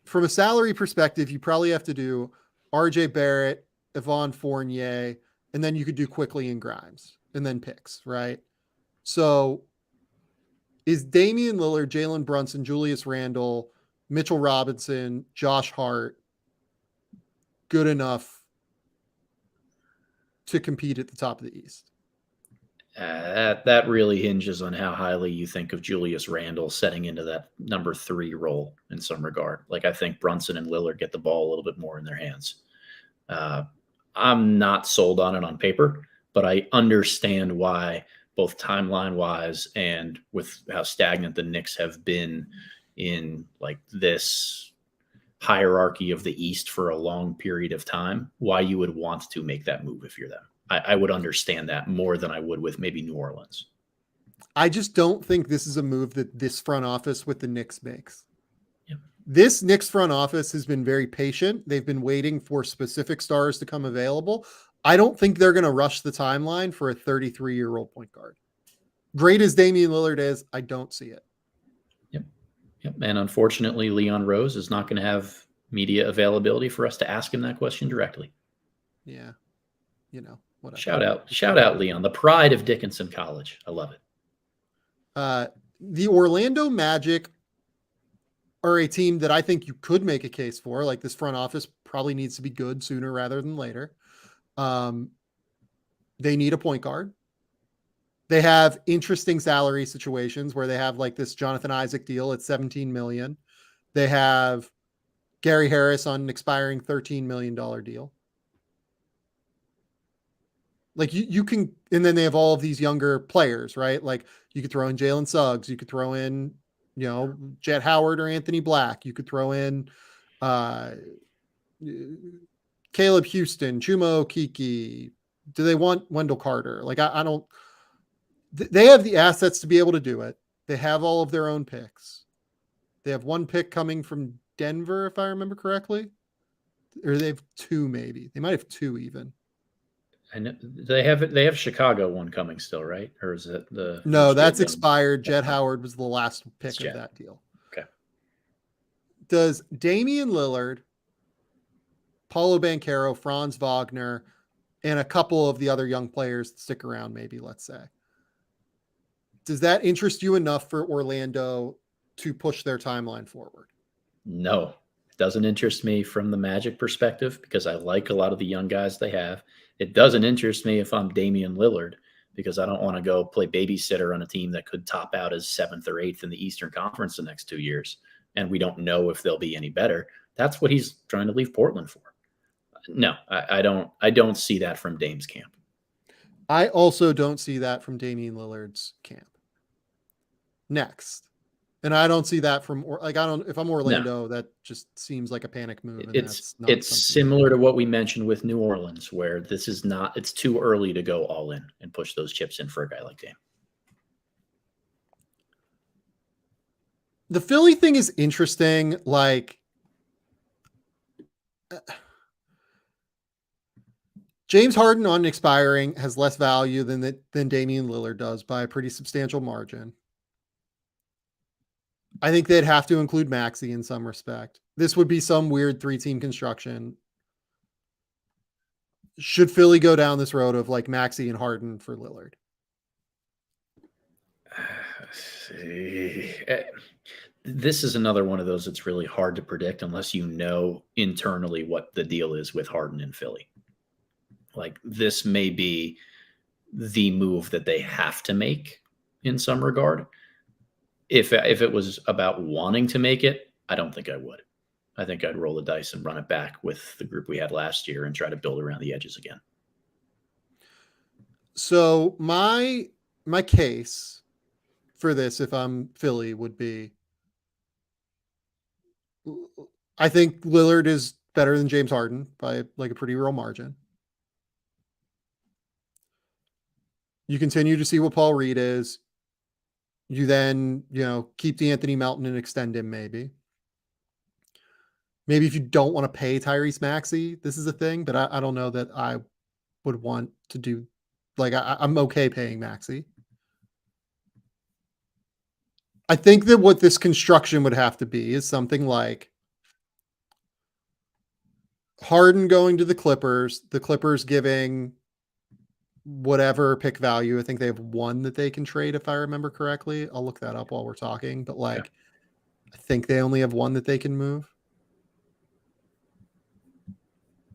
From a salary perspective, you probably have to do RJ Barrett, Yvonne Fournier, and then you could do Quickly and Grimes, and then picks, right? So is Damian Lillard, Jalen Brunson, Julius Randle, Mitchell Robinson, Josh Hart good enough to compete at the top of the East? That really hinges on how highly you think of Julius Randle setting into that number 3 role in some regard. Like I think Brunson and Lillard get the ball a little bit more in their hands. I'm not sold on it on paper, but I understand why, both timeline wise and with how stagnant the Knicks have been in like this hierarchy of the East for a long period of time, why you would want to make that move if you're them. I would understand that more than I would with maybe New Orleans. I just don't think this is a move that this front office with the Knicks makes. Yep. This Knicks front office has been very patient. They've been waiting for specific stars to come available. I don't think they're going to rush the timeline for a 33-year-old point guard. Great as Damian Lillard is, I don't see it. Yep. And unfortunately, Leon Rose is not going to have media availability for us to ask him that question directly. Yeah. whatever. Shout out, Leon, the pride of Dickinson College. I love it. The Orlando Magic are a team that I think you could make a case for. Like, this front office probably needs to be good sooner rather than later. They need a point guard. They have interesting salary situations where they have like this Jonathan Isaac deal at $17 million. They have Gary Harris on an expiring $13 million deal. Like, you can, and then they have all of these younger players, right? Like, you could throw in Jalen Suggs, you could throw in, Jet Howard or Anthony Black. You could throw in Caleb Houston, Chuma Okeke. Do they want Wendell Carter? Like, I don't. They have the assets to be able to do it. They have all of their own picks. They have one pick coming from Denver, if I remember correctly. Or they have two, maybe. They might have two even. And they have Chicago one coming still, right? Or is it the No, that's expired. Jet Howard was the last pick of that deal. Okay. Does Damian Lillard, Paulo Banchero, Franz Wagner, and a couple of the other young players stick around, maybe, let's say, does that interest you enough for Orlando to push their timeline forward? No, it doesn't interest me from the Magic perspective because I like a lot of the young guys they have. It doesn't interest me if I'm Damian Lillard because I don't want to go play babysitter on a team that could top out as 7th or 8th in the Eastern Conference the next 2 years. And we don't know if they'll be any better. That's what he's trying to leave Portland for. No, I don't see that from Dame's camp. I also don't see that from Damian Lillard's camp. Next. And I don't see that from, if I'm Orlando, that just seems like a panic move. And it's similar to what we mentioned with New Orleans, where it's too early to go all in and push those chips in for a guy like Dame. The Philly thing is interesting. Like, James Harden on expiring has less value than Damian Lillard does by a pretty substantial margin. I think they'd have to include Maxey in some respect. This would be some weird 3-team construction. Should Philly go down this road of like Maxey and Harden for Lillard? This is another one of those that's really hard to predict unless you know internally what the deal is with Harden and Philly. Like, this may be the move that they have to make in some regard. If it was about wanting to make it, I don't think I would. I think I'd roll the dice and run it back with the group we had last year and try to build around the edges again. So my case for this, if I'm Philly, would be, I think Lillard is better than James Harden by like a pretty real margin. You continue to see what Paul Reed is. You then, keep DeAnthony Melton and extend him maybe. Maybe if you don't want to pay Tyrese Maxey, this is a thing, but I don't know that I would want to do, like, I'm okay paying Maxey. I think that what this construction would have to be is something like Harden going to the Clippers giving whatever pick value. I think they have one that they can trade, if I remember correctly. I'll look that up while we're talking, but I think they only have one that they can move.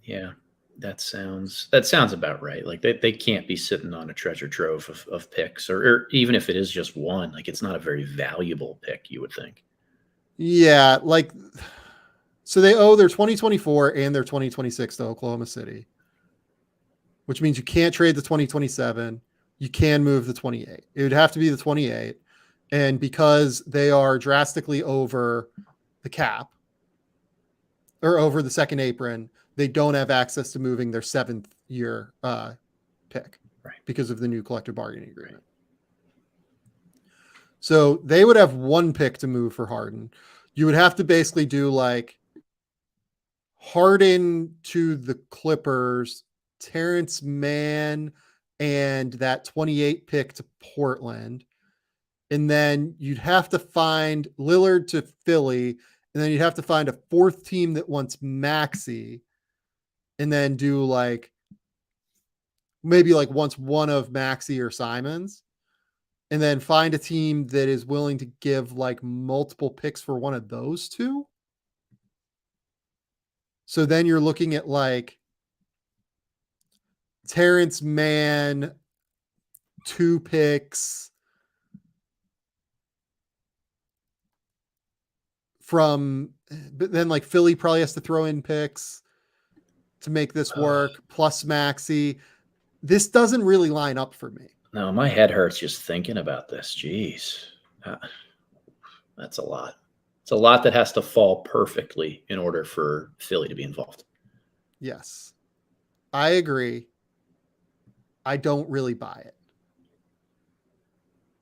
Yeah, that sounds about right. Like, they can't be sitting on a treasure trove of picks, or even if it is just one, like, it's not a very valuable pick, you would think. Yeah, like, so they owe their 2024 and their 2026 to Oklahoma City, which means you can't trade the 2027. You can move the 28. It would have to be the 28. And because they are drastically over the cap or over the second apron, they don't have access to moving their 7th year pick, right, because of the new collective bargaining agreement. So they would have one pick to move for Harden. You would have to basically do like Harden to the Clippers, Terrence Mann, and that 28 pick to Portland. And then you'd have to find Lillard to Philly. And then you'd have to find a 4th team that wants Maxey. And then do like maybe like wants one of Maxey or Simons, and then find a team that is willing to give like multiple picks for one of those two. So then you're looking at like Terrence Mann, 2 picks from, but then like Philly probably has to throw in picks to make this work, plus Maxey. This doesn't really line up for me. No, my head hurts just thinking about this. Jeez. That's a lot. It's a lot that has to fall perfectly in order for Philly to be involved. Yes, I agree. I don't really buy it.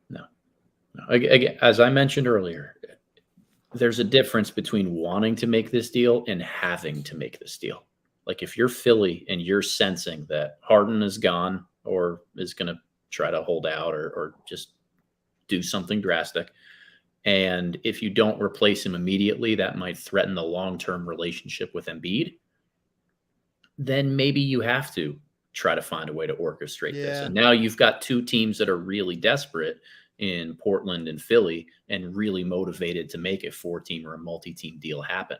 No. Again, as I mentioned earlier, there's a difference between wanting to make this deal and having to make this deal. Like if you're Philly and you're sensing that Harden is gone or is going to try to hold out or just do something drastic, and if you don't replace him immediately, that might threaten the long-term relationship with Embiid, then maybe you have to try to find a way to orchestrate this. And now you've got 2 teams that are really desperate in Portland and Philly and really motivated to make a 4-team or a multi-team deal happen.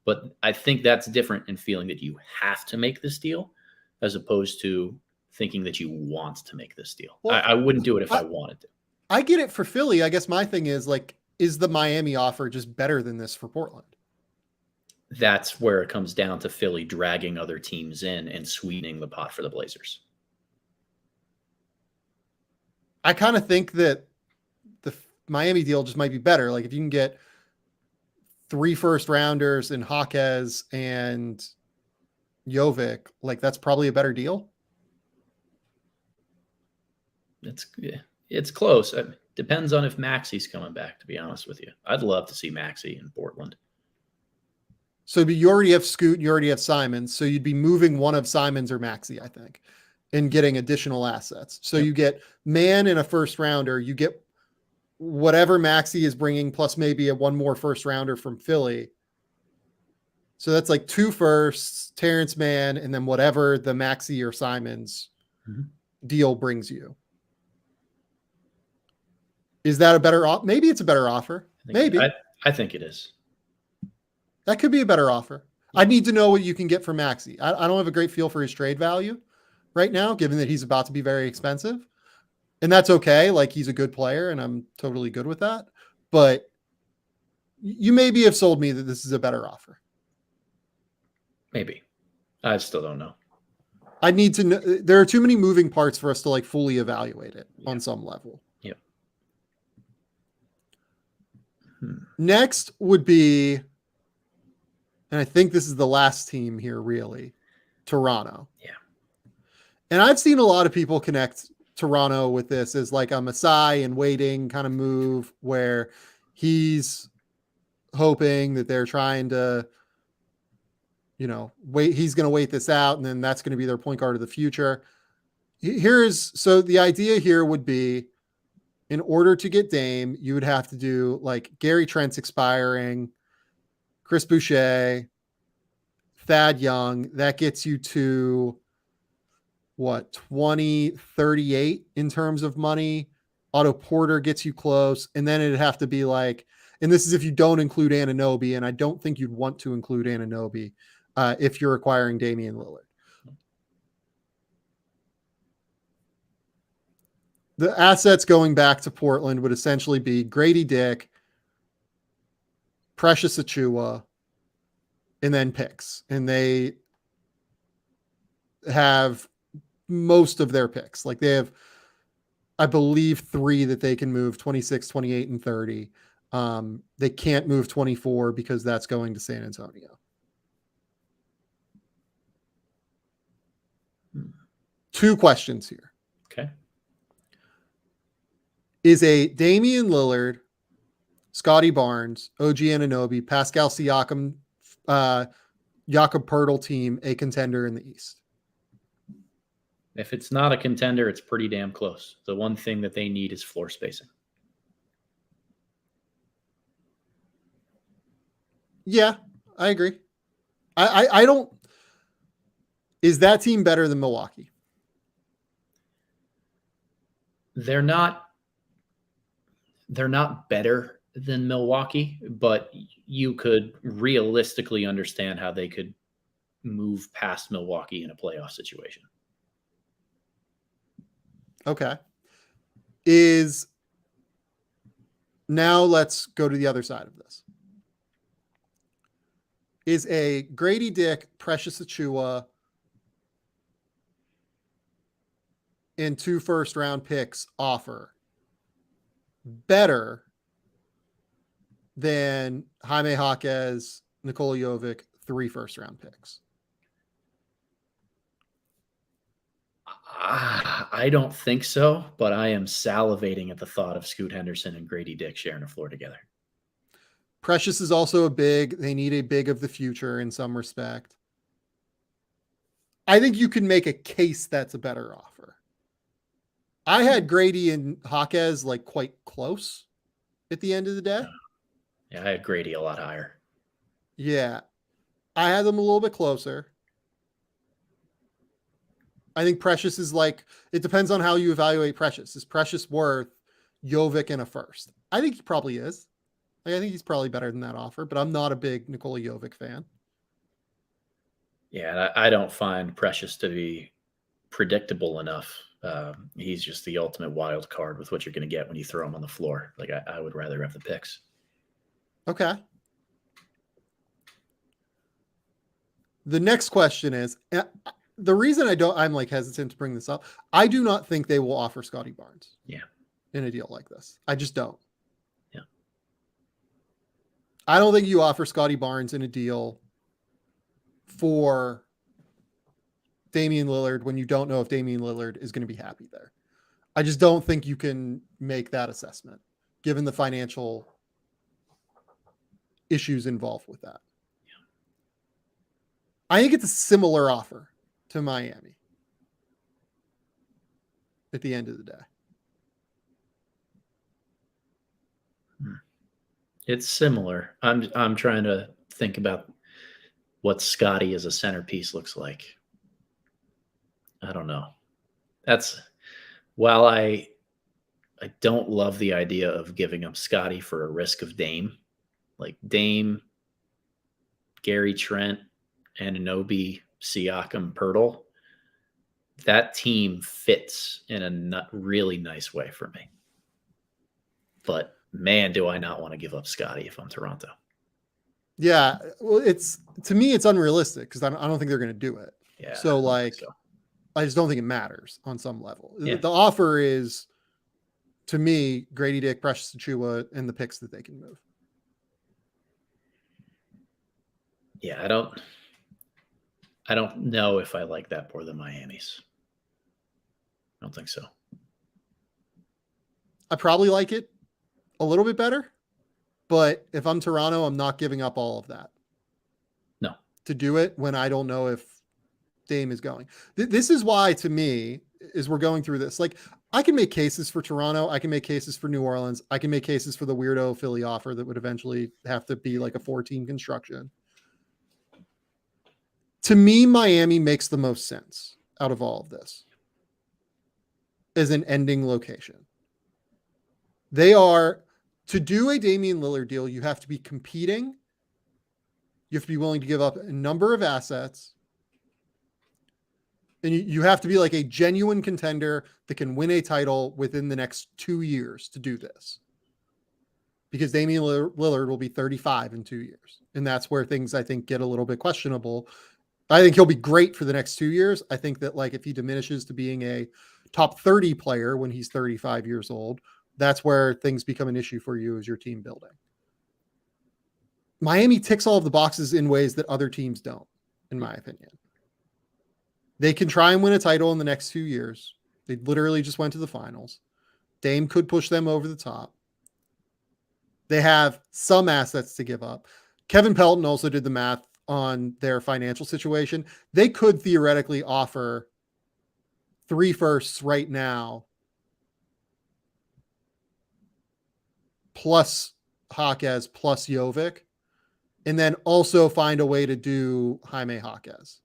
But I think that's different in feeling that you have to make this deal as opposed to thinking that you want to make this deal. Well, I wouldn't do it if I wanted to. I get it for Philly. I guess my thing is like, is the Miami offer just better than this for Portland? That's where it comes down to Philly dragging other teams in and sweetening the pot for the Blazers. I kind of think that the Miami deal just might be better. Like if you can get 3 first-rounders in Jaquez and Jovic, like that's probably a better deal. It's close. It depends on if Maxey's coming back, to be honest with you. I'd love to see Maxey in Portland. So you already have Scoot, you already have Simons. So you'd be moving one of Simons or Maxey, I think, and getting additional assets. So you get Mann in a first rounder, you get whatever Maxey is bringing, plus maybe one more first rounder from Philly. So that's like 2 firsts, Terrence Mann, and then whatever the Maxey or Simons deal brings you. Is that a better offer? Maybe it's a better offer. Maybe. I think it is. That could be a better offer. I need to know what you can get for Maxey. I don't have a great feel for his trade value right now, given that he's about to be very expensive. And that's okay. Like he's a good player and I'm totally good with that. But you maybe have sold me that this is a better offer. Maybe. I still don't know. I need to know. There are too many moving parts for us to like fully evaluate it on some level. Yep. Next would be, and I think this is the last team here, really, Toronto. Yeah. And I've seen a lot of people connect Toronto with this as like a Masai and waiting kind of move where he's hoping that they're trying to, wait. He's going to wait this out, and then that's going to be their point guard of the future. So the idea here would be, in order to get Dame, you would have to do like Gary Trent's expiring, Chris Boucher, Thad Young. That gets you to what, 2038 in terms of money. Otto Porter gets you close. And then it'd have to be like, and this is if you don't include Anunoby, and I don't think you'd want to include Anunoby if you're acquiring Damian Lillard. The assets going back to Portland would essentially be Grady Dick, Precious Achiuwa, and then picks. And they have most of their picks. Like they have, I believe, 3 that they can move, 26, 28, and 30. They can't move 24 because that's going to San Antonio. 2 questions here. Okay. Is a Damian Lillard, Scotty Barnes, OG Anunoby, Pascal Siakam, Jakob Poeltl team a contender in the East? If it's not a contender, it's pretty damn close. The one thing that they need is floor spacing. Yeah, I agree. I don't. Is that team better than Milwaukee? they're not better than Milwaukee, but you could realistically understand how they could move past Milwaukee in a playoff situation. Okay. Now let's go to the other side of this. Is a Grady Dick, Precious Achiuwa, and 2 first-round picks offer better than Jaime Jaquez, Nikola Jovic, 3 first-round picks? I don't think so, but I am salivating at the thought of Scoot Henderson and Grady Dick sharing a floor together. Precious is also a big. They need a big of the future in some respect. I think you can make a case that's a better offer. I had Grady and Jaquez like quite close at the end of the day. Yeah, I had Grady a lot higher. Yeah. I had them a little bit closer. I think Precious is like, it depends on how you evaluate Precious. Is Precious worth Jovic and a first? I think he probably is. Like, I think he's probably better than that offer, but I'm not a big Nikola Jovic fan. Yeah, I don't find Precious to be predictable enough. He's just the ultimate wild card with what you're going to get when you throw him on the floor. Like, I would rather have the picks. Okay. The next question is, the reason I'm like hesitant to bring this up, I do not think they will offer Scotty Barnes. Yeah. In a deal like this. I just don't. Yeah. I don't think you offer Scotty Barnes in a deal for Damian Lillard when you don't know if Damian Lillard is going to be happy there. I just don't think you can make that assessment given the financial issues involved with that. Yeah. I think it's a similar offer to Miami at the end of the day. It's similar. I'm trying to think about what Scotty as a centerpiece looks like. I don't know. While I don't love the idea of giving up Scotty for a risk of Dame, like Dame, Gary Trent, Anunoby, Siakam, Pirtle, that team fits in a really nice way for me. But man, do I not want to give up Scotty if I'm Toronto. Yeah, well, to me, it's unrealistic because I don't think they're going to do it. Yeah. So I just don't think it matters on some level. Yeah. The offer is, to me, Grady Dick, Precious Achiuwa, and the picks that they can move. Yeah, I don't know if I like that more than Miami's. I don't think so. I probably like it a little bit better, but if I'm Toronto, I'm not giving up all of that. No. To do it when I don't know if Dame is going. This is why, to me, as we're going through this, like, I can make cases for Toronto. I can make cases for New Orleans. I can make cases for the weirdo Philly offer that would eventually have to be like a 4-team construction. To me, Miami makes the most sense out of all of this as an ending location. They are, to do a Damian Lillard deal, you have to be competing. You have to be willing to give up a number of assets. And you have to be like a genuine contender that can win a title within the next 2 years to do this. Because Damian Lillard will be 35 in 2 years. And that's where things, I think, get a little bit questionable. I think he'll be great for the next 2 years. I think that, like, if he diminishes to being a top 30 player when he's 35 years old, that's where things become an issue for you as your team building. Miami ticks all of the boxes in ways that other teams don't, in my opinion. They can try and win a title in the next 2 years. They literally just went to the finals. Dame could push them over the top. They have some assets to give up. Kevin Pelton also did the math on their financial situation. They could theoretically offer 3 firsts right now, plus Jaquez, plus Jovic, and then also find a way to do Jaime Jaquez.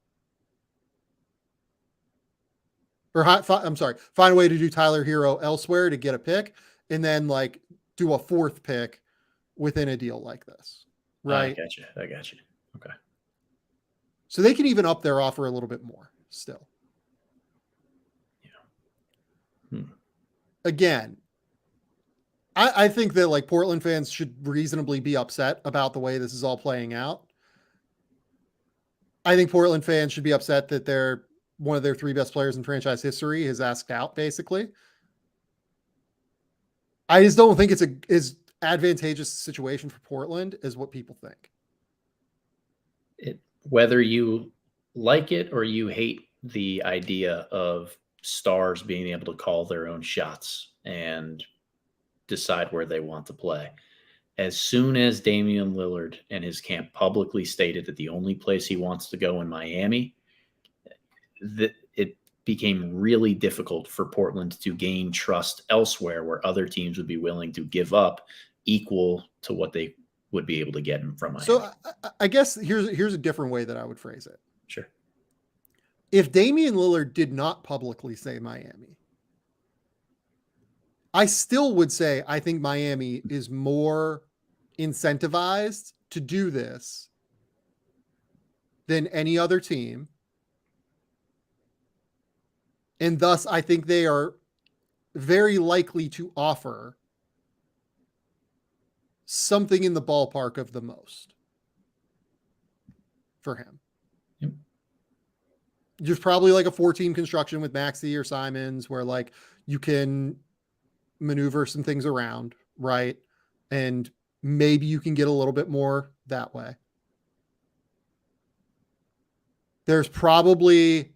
find a way to do Tyler Hero elsewhere to get a pick, and then like do a fourth pick within a deal like this, right? I got you. Okay. So they can even up their offer a little bit more still. Yeah. Again, I think that like Portland fans should reasonably be upset about the way this is all playing out. I think Portland fans should be upset that one of their three best players in franchise history is asked out, basically. I just don't think it's as advantageous situation for Portland as what people think. Whether you like it or you hate the idea of stars being able to call their own shots and decide where they want to play. As soon as Damian Lillard and his camp publicly stated that the only place he wants to go in Miami, it became really difficult for Portland to gain trust elsewhere where other teams would be willing to give up equal to what they would be able to get from Miami. So I guess here's a different way that I would phrase it. Sure. If Damian Lillard did not publicly say Miami, I still would say I think Miami is more incentivized to do this than any other team. And thus, I think they are very likely to offer something in the ballpark of the most for him. Yep. There's probably like a 4-team construction with Maxey or Simons where like you can maneuver some things around, right? And maybe you can get a little bit more that way. There's probably,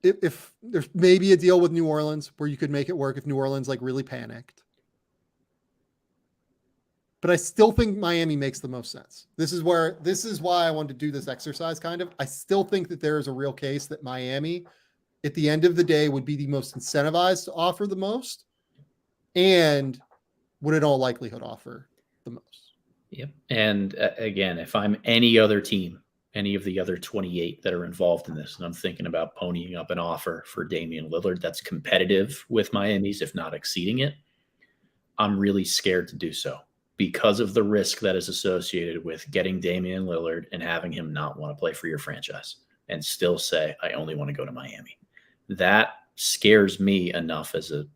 if there's maybe a deal with New Orleans where you could make it work if New Orleans like really panicked. But I still think Miami makes the most sense. This is why I wanted to do this exercise kind of. I still think that there is a real case that Miami at the end of the day would be the most incentivized to offer the most and would in all likelihood offer the most. Yep. And again, if I'm any other team, any of the other 28 that are involved in this, and I'm thinking about ponying up an offer for Damian Lillard that's competitive with Miami's, if not exceeding it, I'm really scared to do so because of the risk that is associated with getting Damian Lillard and having him not want to play for your franchise and still say, I only want to go to Miami. That scares me enough as a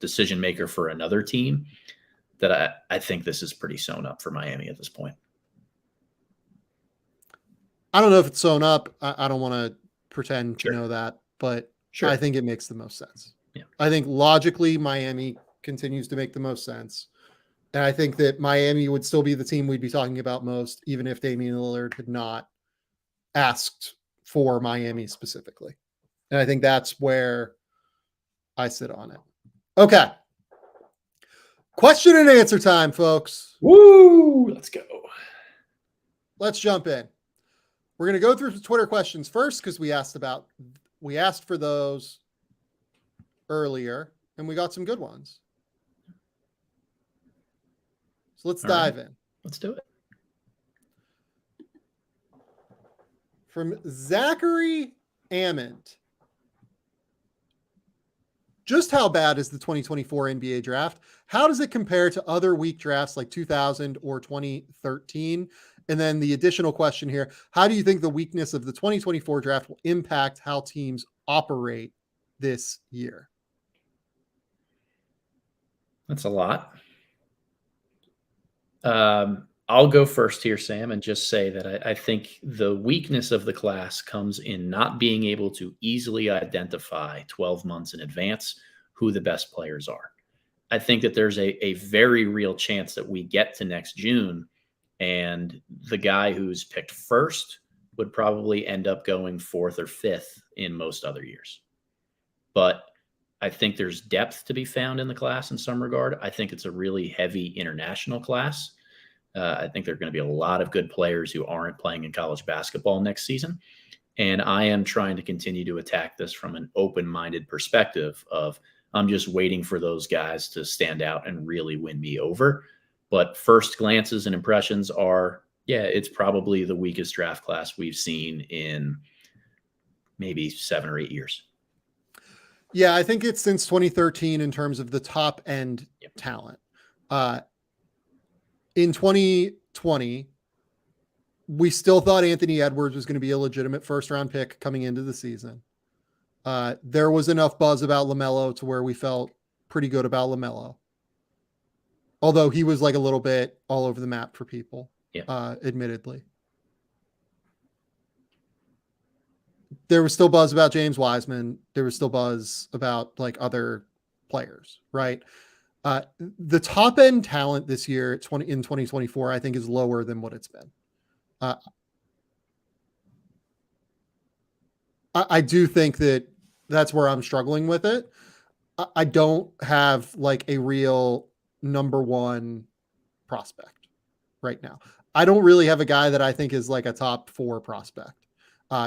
decision maker for another team that I think this is pretty sewn up for Miami at this point. I don't know if it's sewn up. I don't want to pretend to know that, but sure. I think it makes the most sense. Yeah. I think logically Miami continues to make the most sense. And I think that Miami would still be the team we'd be talking about most, even if Damian Lillard had not asked for Miami specifically. And I think that's where I sit on it. Okay. Question and answer time, folks. Woo! Let's go. Let's jump in. We're going to go through Twitter questions first because we asked for those earlier and we got some good ones. So let's dive in. Let's do it. From Zachary Ammond. Just how bad is the 2024 NBA draft? How does it compare to other weak drafts like 2000 or 2013? And then the additional question here, how do you think the weakness of the 2024 draft will impact how teams operate this year? That's a lot. I'll go first here, Sam, and just say that I think the weakness of the class comes in not being able to easily identify 12 months in advance who the best players are. I think that there's a very real chance that we get to next June and the guy who's picked first would probably end up going fourth or fifth in most other years. But I think there's depth to be found in the class in some regard. I think it's a really heavy international class. I think there are going to be a lot of good players who aren't playing in college basketball next season. And I am trying to continue to attack this from an open-minded perspective of I'm just waiting for those guys to stand out and really win me over. But first glances and impressions are, yeah, it's probably the weakest draft class we've seen in maybe 7 or 8 years. Yeah, I think it's since 2013 in terms of the top end talent. In 2020, we still thought Anthony Edwards was going to be a legitimate first round pick coming into the season. There was enough buzz about LaMelo to where we felt pretty good about LaMelo. Although he was like a little bit all over the map for people, admittedly. There was still buzz about James Wiseman. There was still buzz about like other players, right? The top end talent this year in 2024, I think is lower than what it's been. I do think that that's where I'm struggling with it. I don't have like a real number one prospect right now. I don't really have a guy that I think is like a top 4 prospect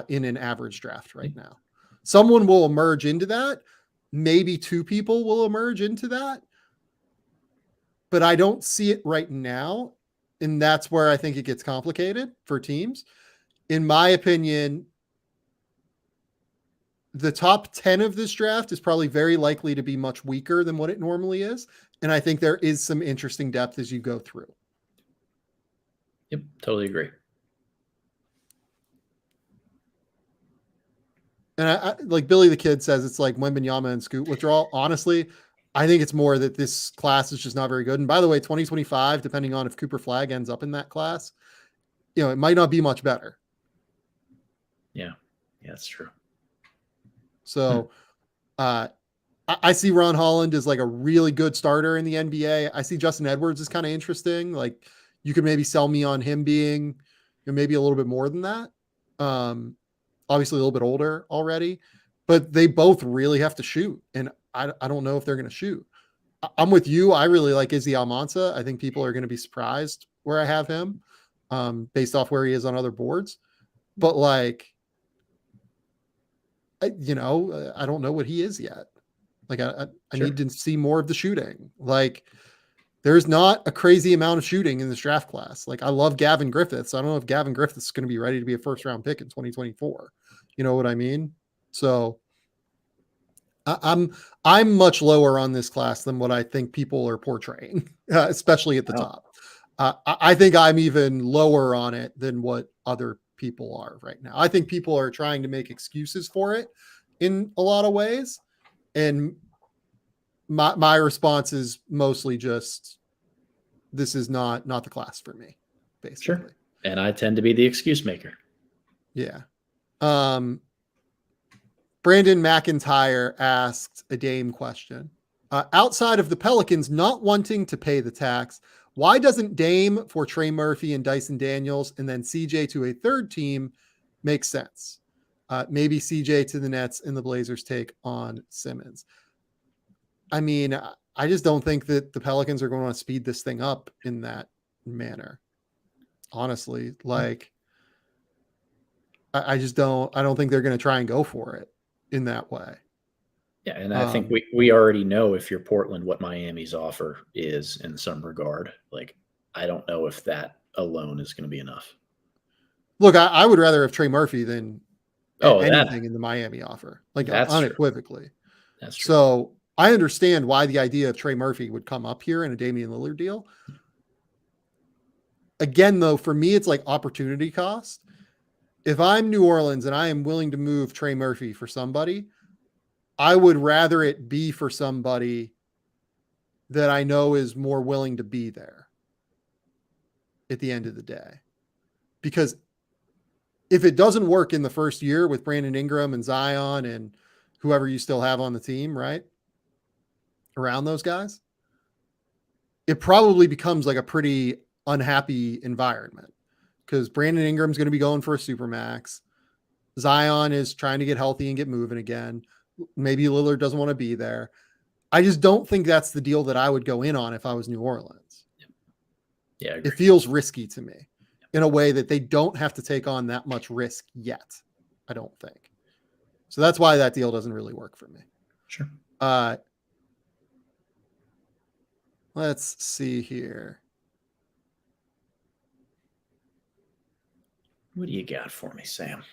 in an average draft right now. Someone will emerge into that. Maybe 2 people will emerge into that. But I don't see it right now. And that's where I think it gets complicated for teams. In my opinion, the top 10 of this draft is probably very likely to be much weaker than what it normally is. And I think there is some interesting depth as you go through. Yep, totally agree. And I like Billy the Kid says it's like Wembanyama and Scoot withdrawal. Honestly, I think it's more that this class is just not very good. And by the way, 2025, depending on if Cooper Flagg ends up in that class, it might not be much better. Yeah, that's true. So I see Ron Holland as like a really good starter in the NBA. I see Justin Edwards is kind of interesting. Like you could maybe sell me on him being maybe a little bit more than that. Obviously a little bit older already, but they both really have to shoot. And I don't know if they're going to shoot. I'm with you. I really like Izzy Almanza. I think people are going to be surprised where I have him based off where he is on other boards. But like, I don't know what he is yet. Like I need to see more of the shooting. Like there's not a crazy amount of shooting in this draft class. Like I love Gavin Griffiths. I don't know if Gavin Griffiths is going to be ready to be a first round pick in 2024. You know what I mean? So I'm much lower on this class than what I think people are portraying, especially at the top. I think I'm even lower on it than what other people are right now. I think people are trying to make excuses for it in a lot of ways. And my response is mostly just, this is not the class for me, basically. Sure. And I tend to be the excuse maker. Yeah. Brandon McIntyre asked a Dame question. Outside of the Pelicans not wanting to pay the tax, why doesn't Dame for Trey Murphy and Dyson Daniels and then CJ to a third team make sense? Maybe CJ to the Nets and the Blazers take on Simmons. I mean, I just don't think that the Pelicans are going to speed this thing up in that manner. Honestly, like I don't think they're going to try and go for it in that way. Yeah, and I think we already know, if you're Portland, what Miami's offer is in some regard. Like, I don't know if that alone is going to be enough. Look, I would rather have Trey Murphy than anything in the Miami offer. Like, that's unequivocally. True. That's true. So I understand why the idea of Trey Murphy would come up here in a Damian Lillard deal. Again, though, for me, it's like opportunity cost. If I'm New Orleans and I am willing to move Trey Murphy for somebody, I would rather it be for somebody that I know is more willing to be there at the end of the day. Because if it doesn't work in the first year with Brandon Ingram and Zion and whoever you still have on the team, right, around those guys, it probably becomes like a pretty unhappy environment because Brandon Ingram's going to be going for a supermax. Zion is trying to get healthy and get moving again. Maybe Lillard doesn't want to be there. I just don't think that's the deal that I would go in on if I was New Orleans. Yeah, it feels risky to me in a way that they don't have to take on that much risk yet. I don't think. So that's why that deal doesn't really work for me. Sure. Let's see here. What do you got for me, Sam?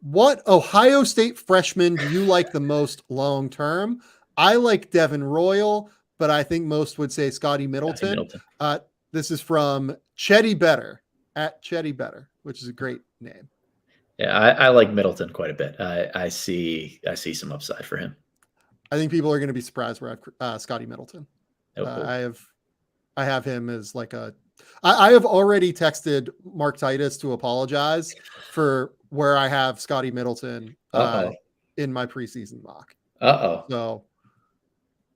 What Ohio State freshman do you like the most long term? I like Devin Royal, but I think most would say Scotty Middleton. Middleton. This is from Chetty Better at Chetty Better, which is a great name. Yeah, I like Middleton quite a bit. I see some upside for him. I think people are going to be surprised where I have Scotty Middleton. Oh, cool. I have him as like I have already texted Mark Titus to apologize for where I have Scotty Middleton in my preseason mock. So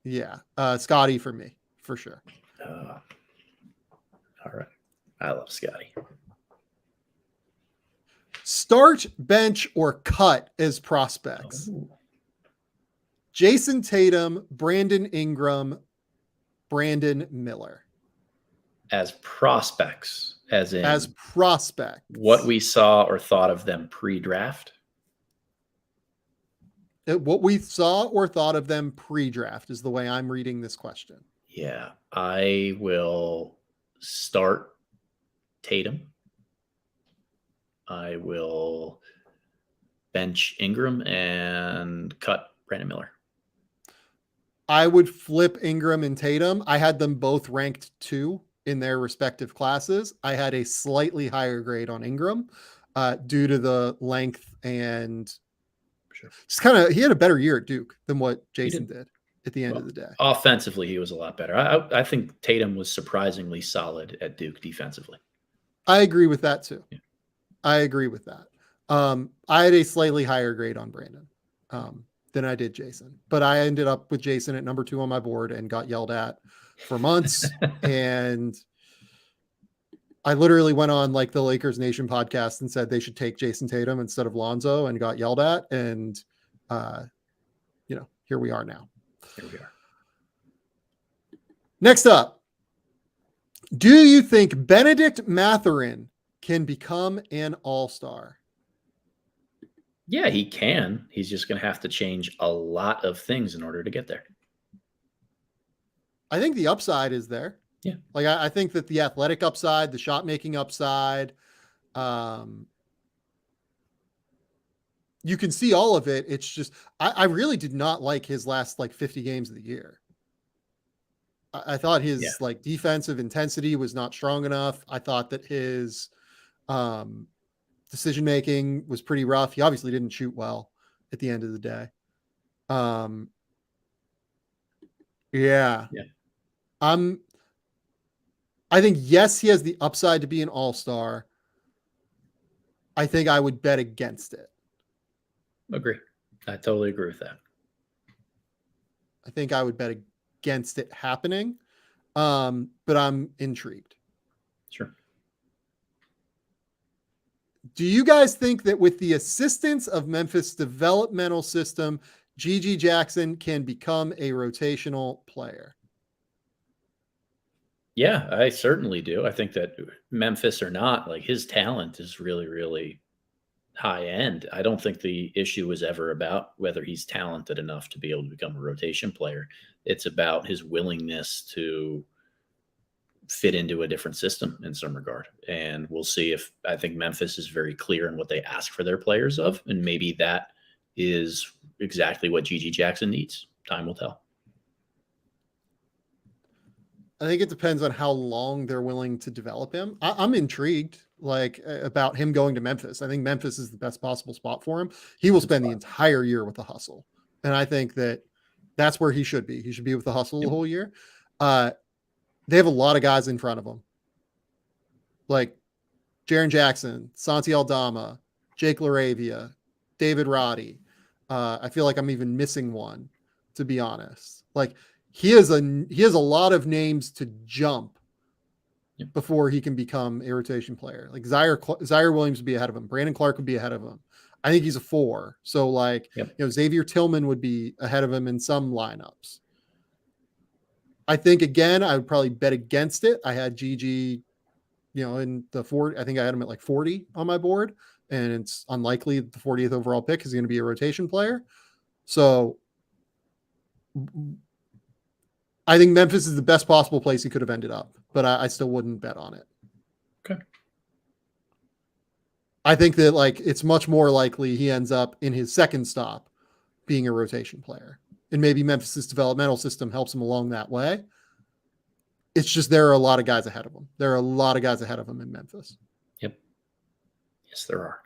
yeah, Scotty for me, for sure. All right. I love Scotty. Start, bench, or cut as prospects. Ooh. Jason Tatum, Brandon Ingram, Brandon Miller. As prospects, as prospects. What we saw or thought of them pre-draft? What we saw or thought of them pre-draft is the way I'm reading this question. Yeah, I will start Tatum. I will bench Ingram and cut Brandon Miller. I would flip Ingram and Tatum. I had them both ranked 2 in their respective classes. I had a slightly higher grade on Ingram due to the length and just kind of, he had a better year at Duke than what Jason did at the end of the day. Offensively, he was a lot better. I think Tatum was surprisingly solid at Duke defensively. I agree with that too. Yeah. I agree with that. I had a slightly higher grade on Brandon than I did Jason, but I ended up with Jason at number 2 on my board and got yelled at for months. And I literally went on like the Lakers Nation podcast and said they should take Jason Tatum instead of Lonzo and got yelled at. And, here we are now. Here we are. Next up, do you think Benedict Mathurin can become an all-star? Yeah, he can. He's just going to have to change a lot of things in order to get there. I think the upside is there. Yeah. Like, I think that the athletic upside, the shot making upside, you can see all of it. It's just, I really did not like his last 50 games of the year. I thought his defensive intensity was not strong enough. I thought that his decision-making was pretty rough. He obviously didn't shoot well at the end of the day. I think, yes, he has the upside to be an all-star. I think I would bet against it. Agree. I totally agree with that. I think I would bet against it happening. But I'm intrigued. Sure. Do you guys think that with the assistance of Memphis developmental system, GG Jackson can become a rotational player? Yeah, I certainly do. I think that Memphis or not, his talent is really, really high end. I don't think the issue was ever about whether he's talented enough to be able to become a rotation player. It's about his willingness to fit into a different system in some regard. And we'll see if I think Memphis is very clear in what they ask for their players of. And maybe that is exactly what GG Jackson needs. Time will tell. I think it depends on how long they're willing to develop him. I'm intrigued about him going to Memphis. I think Memphis is the best possible spot for him. He will spend the entire year with the hustle. And I think that that's where he should be. He should be with the hustle the whole year. They have a lot of guys in front of them. Like Jaren Jackson, Santi Aldama, Jake LaRavia, David Roddy. I feel like I'm even missing one, to be honest. He has a lot of names to jump before he can become a rotation player. Zaire Williams would be ahead of him. Brandon Clark would be ahead of him. I think he's a 4. So Xavier Tillman would be ahead of him in some lineups. I think, again, I would probably bet against it. I had GG, in the 40. I think I had him at 40 on my board, and it's unlikely the 40th overall pick is going to be a rotation player. So I think Memphis is the best possible place he could have ended up, but I still wouldn't bet on it. Okay. I think that like it's much more likely he ends up in his second stop being a rotation player, and maybe Memphis's developmental system helps him along that way. It's just there are a lot of guys ahead of him. There are a lot of guys ahead of him in Memphis. Yep. Yes, there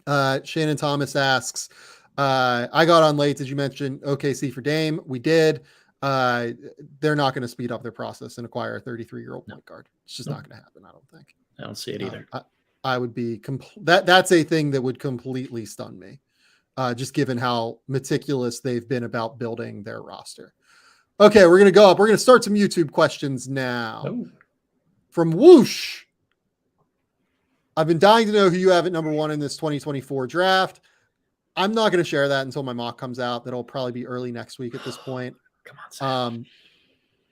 are. Shannon Thomas asks, I got on late. Did you mention OKC for Dame? We did. They're not going to speed up their process and acquire a 33-year-old point guard. It's just not going to happen, I don't think. I don't see it either. I would be that's a thing that would completely stun me, just given how meticulous they've been about building their roster. Okay, we're going to go up. We're going to start some YouTube questions now. Oh. From Whoosh. I've been dying to know who you have at number 1 in this 2024 draft. I'm not going to share that until my mock comes out. That'll probably be early next week at this point. Come on, Sam.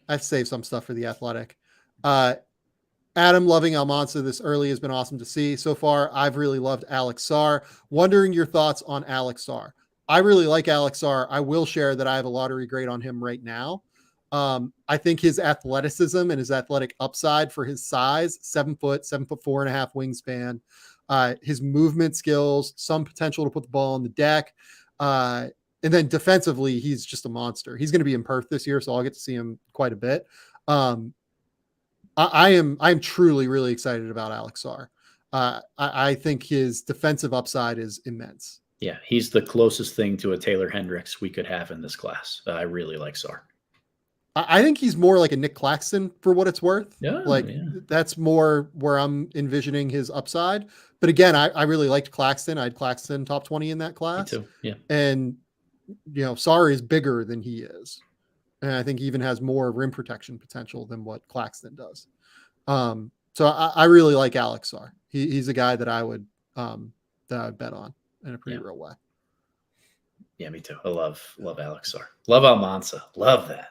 I've saved some stuff for The Athletic. Adam loving Almanza this early has been awesome to see. So far, I've really loved Alex Sarr. Wondering your thoughts on Alex Sarr. I really like Alex Sarr. I will share that I have a lottery grade on him right now. I think his athleticism and his athletic upside for his size, 7 foot, 7'4.5" wingspan, his movement skills, some potential to put the ball on the deck. And then defensively, he's just a monster. He's going to be in Perth this year, so I'll get to see him quite a bit. I'm truly really excited about Alex Sarr. I think his defensive upside is immense. Yeah, he's the closest thing to a Taylor Hendricks we could have in this class. I really like Sarr. I think he's more like a Nick Claxton for what it's worth. Yeah, that's more where I'm envisioning his upside. But again, I really liked Claxton. I had Claxton top 20 in that class. Me too. Yeah. And Sarr is bigger than he is. And I think he even has more rim protection potential than what Claxton does. So I really like Alex Sarr. He's a guy that I would bet on in a pretty real way. Yeah, me too. I love Alex Sarr. Love Almanza. Love that.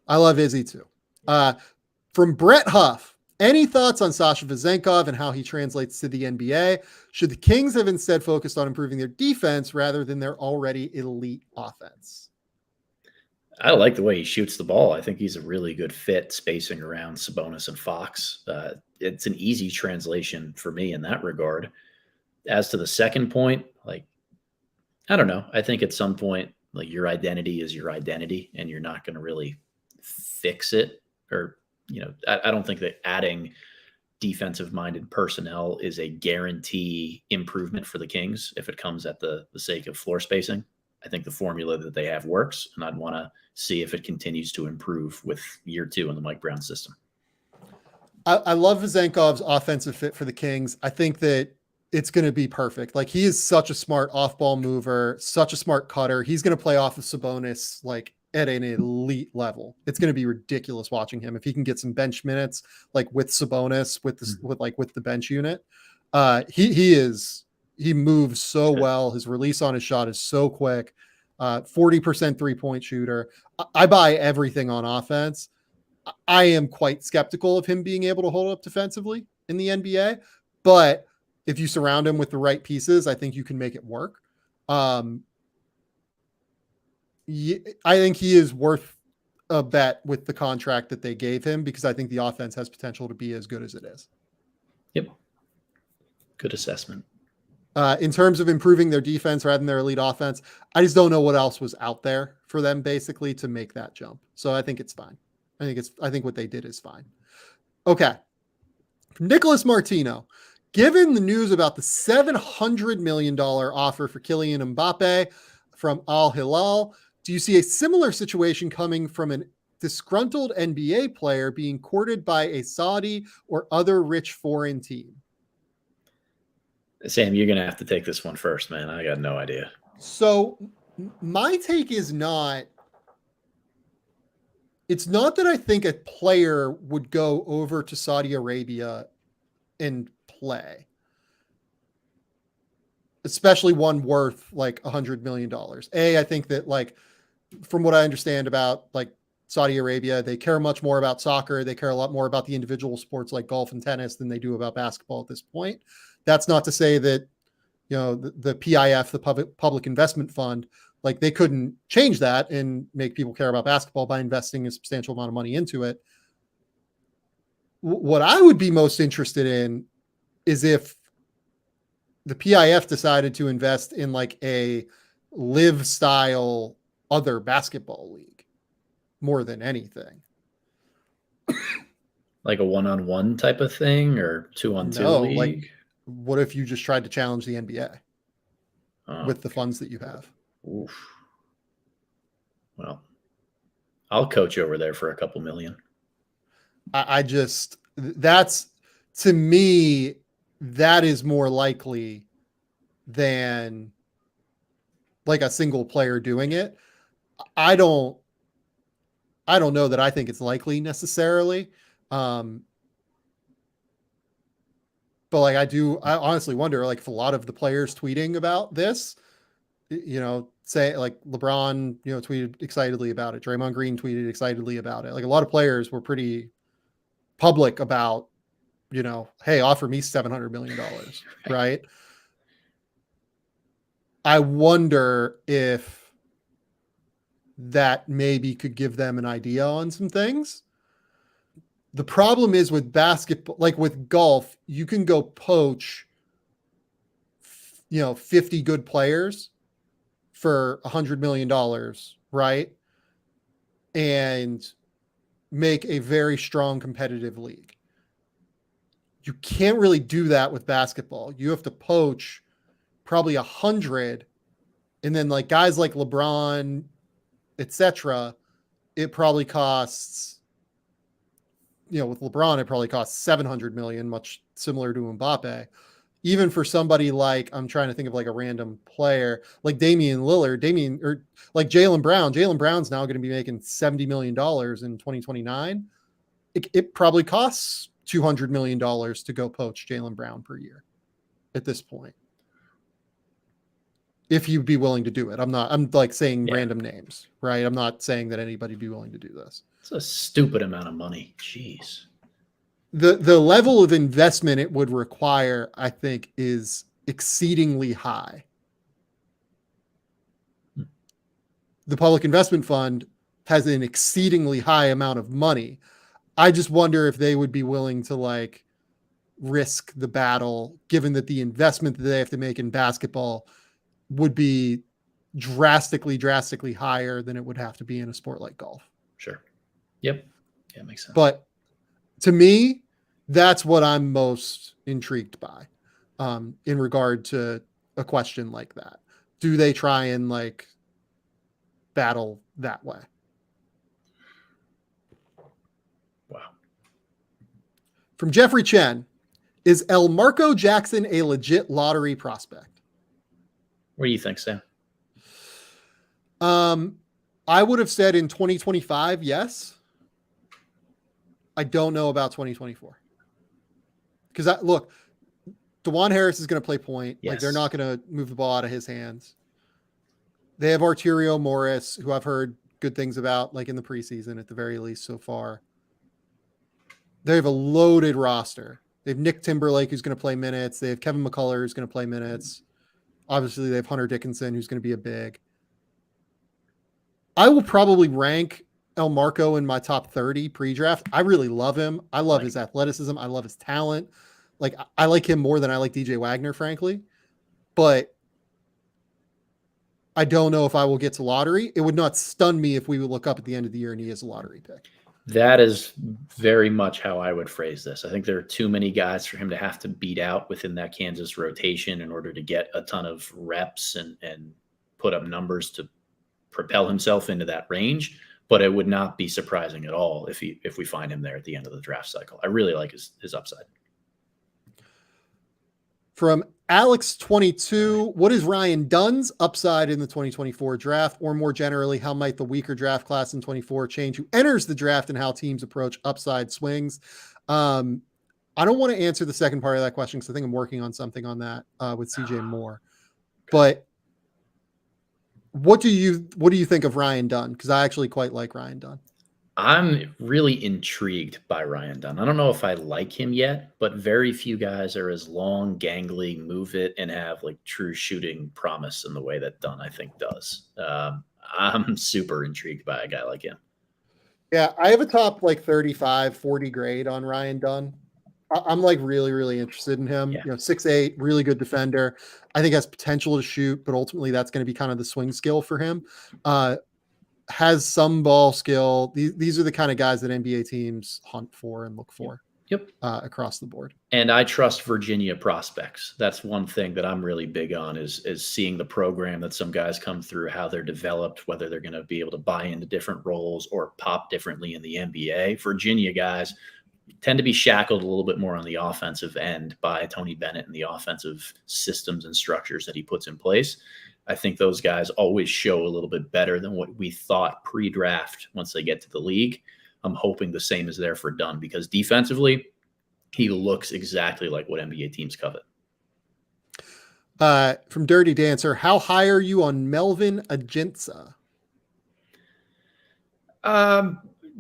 I love Izzy too. From Brett Huff, any thoughts on Sasha Vezenkov and how he translates to the NBA? Should the Kings have instead focused on improving their defense rather than their already elite offense? I like the way he shoots the ball. I think he's a really good fit spacing around Sabonis and Fox. It's an easy translation for me in that regard. As to the second point, I don't know. I think at some point, your identity is your identity and you're not going to really fix it. Or, I don't think that adding defensive minded personnel is a guarantee improvement for the Kings if it comes at the sake of floor spacing. I think the formula that they have works, and I'd want to see if it continues to improve with year 2 in the Mike Brown system. I love Vezenkov's offensive fit for the Kings. I think that it's going to be perfect. He is such a smart off-ball mover, such a smart cutter. He's going to play off of Sabonis at an elite level. It's going to be ridiculous watching him if he can get some bench minutes, with Sabonis, with the bench unit. He moves so well. His release on his shot is so quick. 40% 3-point shooter. I buy everything on offense. I am quite skeptical of him being able to hold up defensively in the NBA, but if you surround him with the right pieces, I think you can make it work. I think he is worth a bet with the contract that they gave him because I think the offense has potential to be as good as it is. Yep. Good assessment. In terms of improving their defense rather than their elite offense, I just don't know what else was out there for them basically to make that jump. So I think it's fine. I think what they did is fine. Okay. Nicholas Martino, given the news about the $700 million offer for Kylian Mbappe from Al Hilal, do you see a similar situation coming from an disgruntled NBA player being courted by a Saudi or other rich foreign team? Sam, you're going to have to take this one first, man. I got no idea. So my take is it's not that I think a player would go over to Saudi Arabia and play, especially one worth $100 million. I think that from what I understand about Saudi Arabia, they care much more about soccer. They care a lot more about the individual sports like golf and tennis than they do about basketball at this point. That's not to say that, the PIF, the Public Investment Fund, they couldn't change that and make people care about basketball by investing a substantial amount of money into it. What I would be most interested in is if the PIF decided to invest in like a live style other basketball league more than anything. Like a 1-on-1 type of thing or 2-on-2 No, league? like what if you just tried to challenge the NBA with the funds that you have? Oof. Well, I'll coach over there for a couple million. I just, that's, to me, that is more likely than like a single player doing it. I don't know that I think it's likely necessarily. But like, I honestly wonder, like, if a lot of the players tweeting about this, say like LeBron, tweeted excitedly about it. Draymond Green tweeted excitedly about it. Like a lot of players were pretty public about, hey, offer me $700 million. Right. I wonder if that maybe could give them an idea on some things. The problem is with basketball, like with golf, you can go poach, 50 good players for $100 million, right? And make a very strong competitive league. You can't really do that with basketball. You have to poach probably 100, and then like guys like LeBron, etc. It probably costs, with LeBron, it probably costs 700 million, much similar to Mbappe. Even for somebody like, I'm trying to think of like a random player like Damian Lillard, or like Jaylen Brown. Jaylen Brown's now going to be making $70 million in 2029. It probably costs $200 million to go poach Jaylen Brown per year at this point, if you'd be willing to do it. I'm like saying random names, right? I'm not saying that anybody'd be willing to do this. It's a stupid amount of money. Jeez. The level of investment it would require, I think, is exceedingly high. The Public Investment Fund has an exceedingly high amount of money. I just wonder if they would be willing to like risk the battle, given that the investment that they have to make in basketball would be drastically higher than it would have to be in a sport like golf. Sure. Yep. Yeah, makes sense. But to me, that's what I'm most intrigued by, in regard to a question like that. Do they try and like battle that way? Wow. From Jeffrey Chen, is El Marco Jackson a legit lottery prospect? What do you think, Sam? I would have said in 2025, yes. I don't know about 2024. Because look, DeJuan Harris is going to play point. Yes. Like they're not going to move the ball out of his hands. They have Arterio Morris, who I've heard good things about, like in the preseason at the very least so far. They have a loaded roster. They have Nick Timberlake, who's going to play minutes. They have Kevin McCullough, who's going to play minutes. Obviously, they have Hunter Dickinson, who's going to be a big. I will probably rank El Marco in my top 30 pre-draft. I really love him. I love his athleticism. I love his talent. Like, I like him more than I like DJ Wagner, frankly. But I don't know if I will get to lottery. It would not stun me if we would look up at the end of the year and he is a lottery pick. That is very much how I would phrase this. I think there are too many guys for him to have to beat out within that Kansas rotation in order to get a ton of reps and put up numbers to propel himself into that range. But it would not be surprising at all if we find him there at the end of the draft cycle. I really like his upside. From Alex22, what is Ryan Dunn's upside in the 2024 draft? Or more generally, how might the weaker draft class in 24 change who enters the draft and how teams approach upside swings? I don't want to answer the second part of that question because I think I'm working on something on that with CJ Moore. But what do you think of Ryan Dunn? Because I actually quite like Ryan Dunn. I'm really intrigued by Ryan Dunn. I don't know if I like him yet, but very few guys are as long, gangly, move it, and have like true shooting promise in the way that Dunn, I think, does. I'm super intrigued by a guy like him. Yeah, I have a top like 35, 40 grade on Ryan Dunn. I'm like really, really interested in him. Yeah. 6'8", really good defender. I think has potential to shoot, but ultimately that's going to be kind of the swing skill for him. Has some ball skill. These are the kind of guys that NBA teams hunt for and look for. Yep. Across the board. And I trust Virginia prospects. That's one thing that I'm really big on is seeing the program that some guys come through, how they're developed, whether they're going to be able to buy into different roles or pop differently in the NBA. Virginia guys tend to be shackled a little bit more on the offensive end by Tony Bennett and the offensive systems and structures that he puts in place. I think those guys always show a little bit better than what we thought pre-draft once they get to the league. I'm hoping the same is there for Dunn because defensively, he looks exactly like what NBA teams covet. From Dirty Dancer, how high are you on Melvin Aginsa?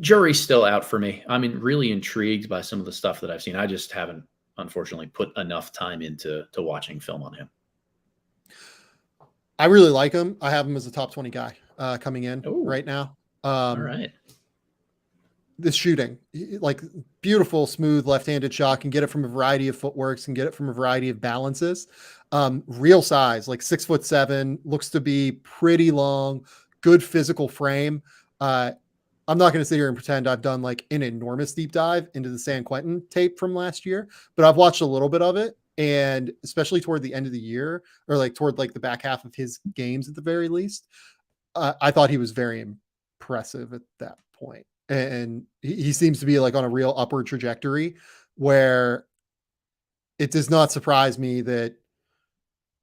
Jury's still out for me. I mean, really intrigued by some of the stuff that I've seen. I just haven't, unfortunately, put enough time into watching film on him. I really like him. I have him as a top 20 guy coming in right now. All right. This shooting, like beautiful, smooth left-handed shot, can get it from a variety of footworks, can get it from a variety of balances. Real size, like 6'7", looks to be pretty long, good physical frame. I'm not going to sit here and pretend I've done like an enormous deep dive into the San Quentin tape from last year, but I've watched a little bit of it. And especially toward the end of the year, or like toward like the back half of his games at the very least, I thought he was very impressive at that point. And he seems to be like on a real upward trajectory where it does not surprise me that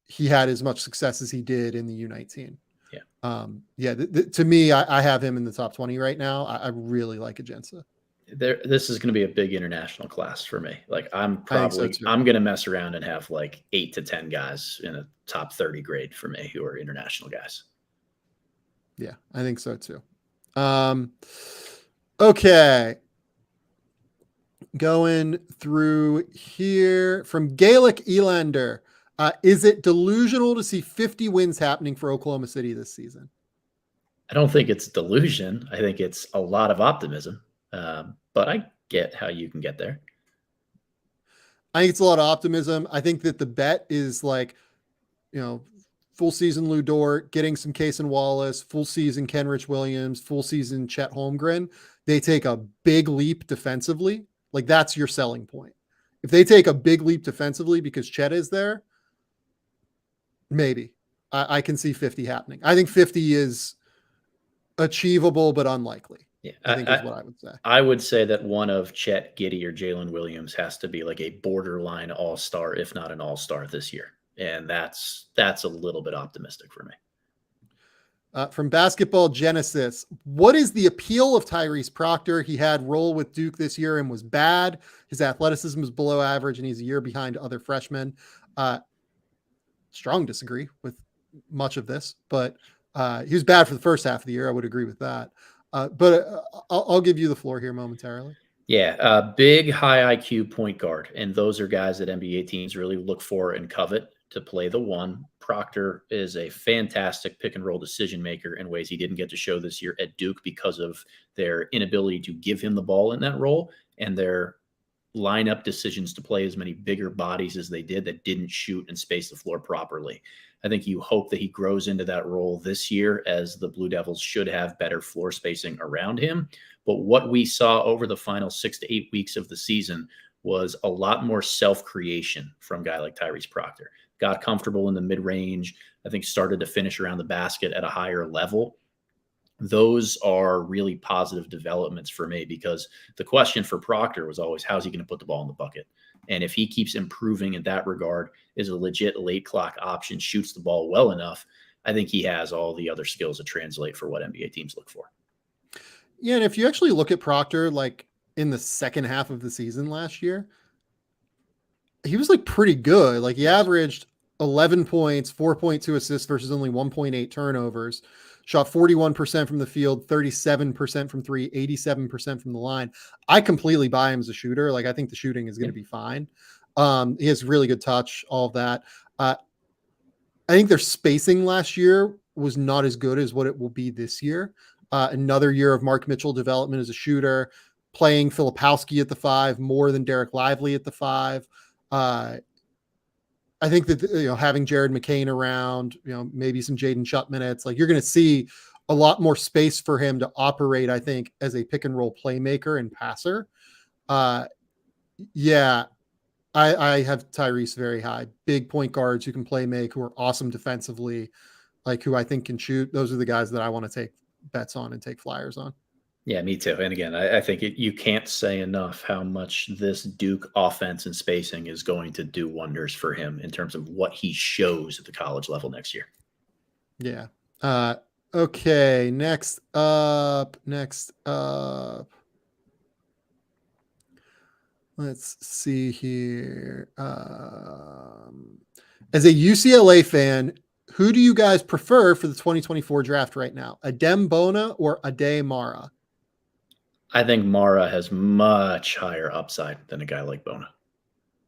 he had as much success as he did in the U19. Yeah. To me, I have him in the top 20 right now. I really like Aginsa. This is going to be a big international class for me. Like I'm going to mess around and have like 8 to 10 guys in a top 30 grade for me who are international guys. Yeah, I think so too. Okay. Going through here from Gaelic Elander. Is it delusional to see 50 wins happening for Oklahoma City this season? I don't think it's delusion. I think it's a lot of optimism. But I get how you can get there. I think it's a lot of optimism. I think that the bet is like, full season Lou Dort, getting some Case and Wallace, full season Kenrich Williams, full season Chet Holmgren. They take a big leap defensively. Like that's your selling point. If they take a big leap defensively because Chet is there, maybe I can see 50 happening. I think 50 is achievable, but unlikely. Yeah, I think is what I would say. I would say that one of Chet, Giddey, or Jalen Williams has to be like a borderline all-star, if not an all-star this year. And that's a little bit optimistic for me. From Basketball Genesis, what is the appeal of Tyrese Proctor? He had role with Duke this year and was bad. His athleticism was below average, and he's a year behind other freshmen. Strong disagree with much of this, but he was bad for the first half of the year. I would agree with that. But I'll give you the floor here momentarily. Yeah, big, high IQ point guard. And those are guys that NBA teams really look for and covet to play the one. Proctor is a fantastic pick and roll decision maker in ways he didn't get to show this year at Duke because of their inability to give him the ball in that role and their lineup decisions to play as many bigger bodies as they did that didn't shoot and space the floor properly. I think you hope that he grows into that role this year, as the Blue Devils should have better floor spacing around him. But what we saw over the final 6 to 8 weeks of the season was a lot more self-creation from a guy like Tyrese Proctor. Got comfortable in the mid-range, I think started to finish around the basket at a higher level. Those are really positive developments for me, because the question for Proctor was always, how's he going to put the ball in the bucket? And if he keeps improving in that regard, is a legit late clock option, shoots the ball well enough, I think he has all the other skills to translate for what NBA teams look for. Yeah, and if you actually look at Proctor, like in the second half of the season last year, he was like pretty good. Like he averaged 11 points, 4.2 assists versus only 1.8 turnovers. Shot 41% from the field, 37% from three, 87% from the line. I completely buy him as a shooter. Like I think the shooting is going to be fine. He has really good touch, all of that. I think their spacing last year was not as good as what it will be this year. Another year of Mark Mitchell development as a shooter. playing Filipowski at the 5 more than Derek Lively at the 5. I think that, having Jared McCain around, maybe some Jaden Shutt minutes, like you're going to see a lot more space for him to operate, I think, as a pick and roll playmaker and passer. Yeah, I have Tyrese very high. Big point guards who can play make, who are awesome defensively, like who I think can shoot. Those are the guys that I want to take bets on and take flyers on. Yeah, me too. And again, I think you can't say enough how much this Duke offense and spacing is going to do wonders for him in terms of what he shows at the college level next year. Yeah. Okay. Next up. Let's see here. As a UCLA fan, who do you guys prefer for the 2024 draft right now? Adem Bona or Ade Mara? I think Mara has much higher upside than a guy like Bona.